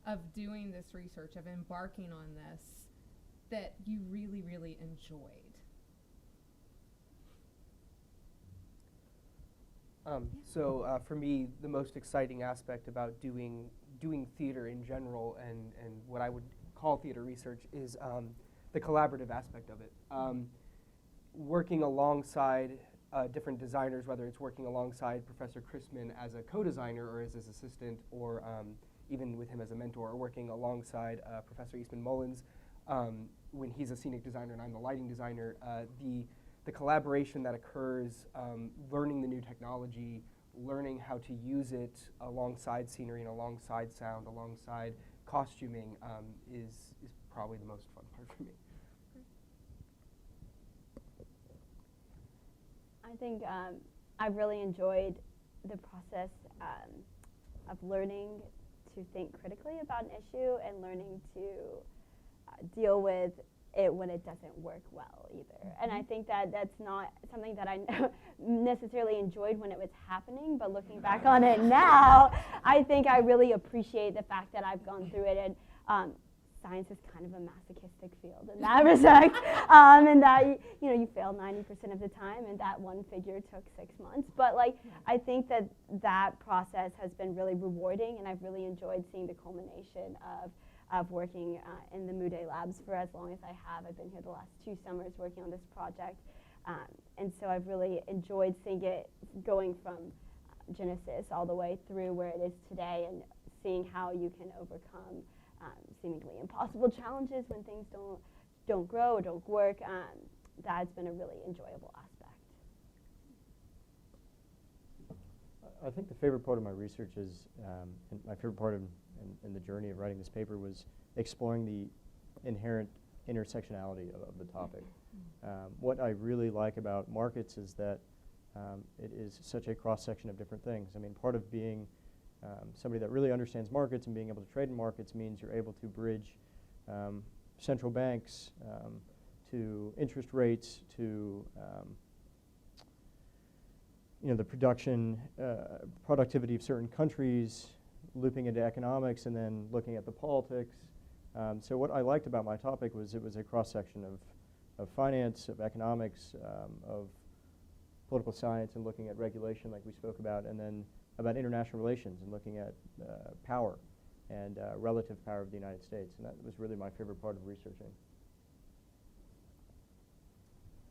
of doing this research, of embarking on this, that you really, really enjoyed? So for me, the most exciting aspect about doing theater in general and what I would call theater research is the collaborative aspect of it. Working alongside different designers, whether it's working alongside Professor Chrisman as a co-designer or as his assistant, or even with him as a mentor, or working alongside Professor Eastman Mullins when he's a scenic designer and I'm the lighting designer, the collaboration that occurs, learning the new technology, learning how to use it alongside scenery and alongside sound, alongside costuming is probably the most fun part for me. I think I've really enjoyed the process of learning to think critically about an issue and learning to deal with it when it doesn't work well either. And I think that that's not something that I necessarily enjoyed when it was happening, but looking back on it now, I think I really appreciate the fact that I've gone through it. And science is kind of a masochistic field in that respect, and that you fail 90% of the time, and that one figure took 6 months. But I think that process has been really rewarding, and I've really enjoyed seeing the culmination of working in the Moudet Labs for as long as I have. I've been here the last 2 summers working on this project, and so I've really enjoyed seeing it going from Genesis all the way through where it is today, and seeing how you can overcome seemingly impossible challenges when things don't grow or don't work. That's been a really enjoyable aspect. I think the favorite part of my research is, and my favorite part in the journey of writing this paper was exploring the inherent intersectionality of the topic. What I really like about markets is that it is such a cross-section of different things. I mean, part of being somebody that really understands markets and being able to trade in markets means you're able to bridge central banks to interest rates to the productivity of certain countries, looping into economics, and then looking at the politics. So what I liked about my topic was it was a cross-section of finance, of economics, of political science, and looking at regulation like we spoke about, and then about international relations and looking at power. and relative power of the United States. And that was really my favorite part of researching.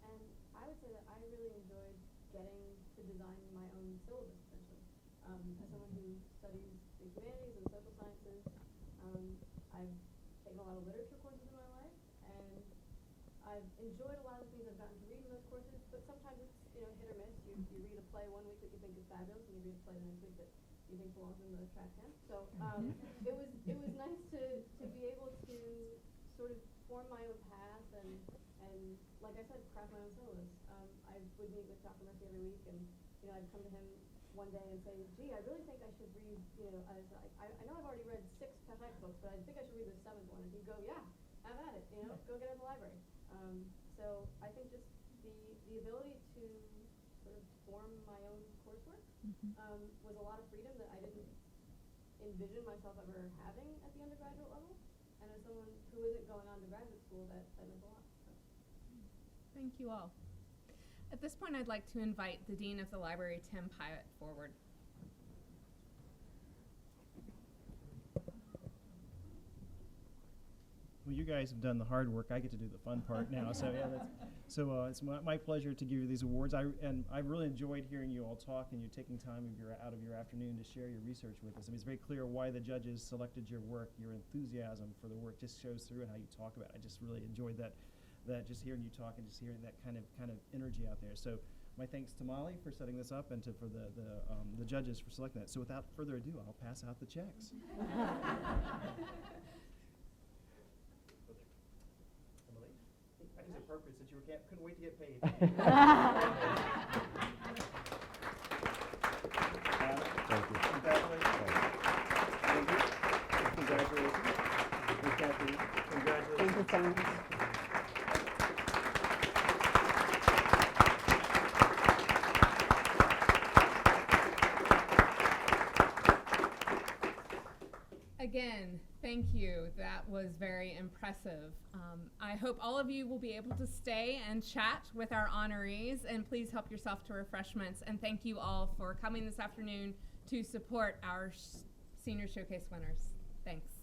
And I would say that I really enjoyed getting to design my own syllabus, essentially. As someone who studies the humanities and social sciences, I've taken a lot of literature courses in my life, and I've enjoyed a lot of the things I've gotten to read in those courses, but sometimes it's, hit or miss. You read a play one week that you think is fabulous, and you read a play the next week that you think belongs in the trash can. So it was nice to be able to sort of form my own path and like I said, craft my own syllabus. I would meet with Dr. Murphy every week, and I'd come to him one day and say, gee, I really think I should read, I know I've already read 6 Patek books, but I think I should read the 7th one. And he'd go, yeah, have at it, go get it in the library. So I think just the ability to sort of form my own coursework was a lot of freedom that I didn't envision myself ever having at the undergraduate level. And as someone who isn't going on to graduate school, that meant a lot. So. Thank you all. At this point, I'd like to invite the Dean of the Library, Tim Pyatt, forward. Well, you guys have done the hard work. I get to do the fun part now. So yeah, it's my pleasure to give you these awards. I really enjoyed hearing you all talk, and you taking time out of your afternoon to share your research with us. I mean, it's very clear why the judges selected your work. Your enthusiasm for the work just shows through in how you talk about it. I just really enjoyed that just hearing you talk and just hearing that kind of energy out there. So my thanks to Molly for setting this up and for the judges for selecting that. So without further ado, I'll pass out the checks. I think it's appropriate since you couldn't wait to get paid. Thank you. Congratulations. Congratulations. Kathleen. Congratulations. Thank you so much. Again, thank you. That was very impressive. I hope all of you will be able to stay and chat with our honorees, and please help yourself to refreshments. And thank you all for coming this afternoon to support our Senior Showcase winners. Thanks.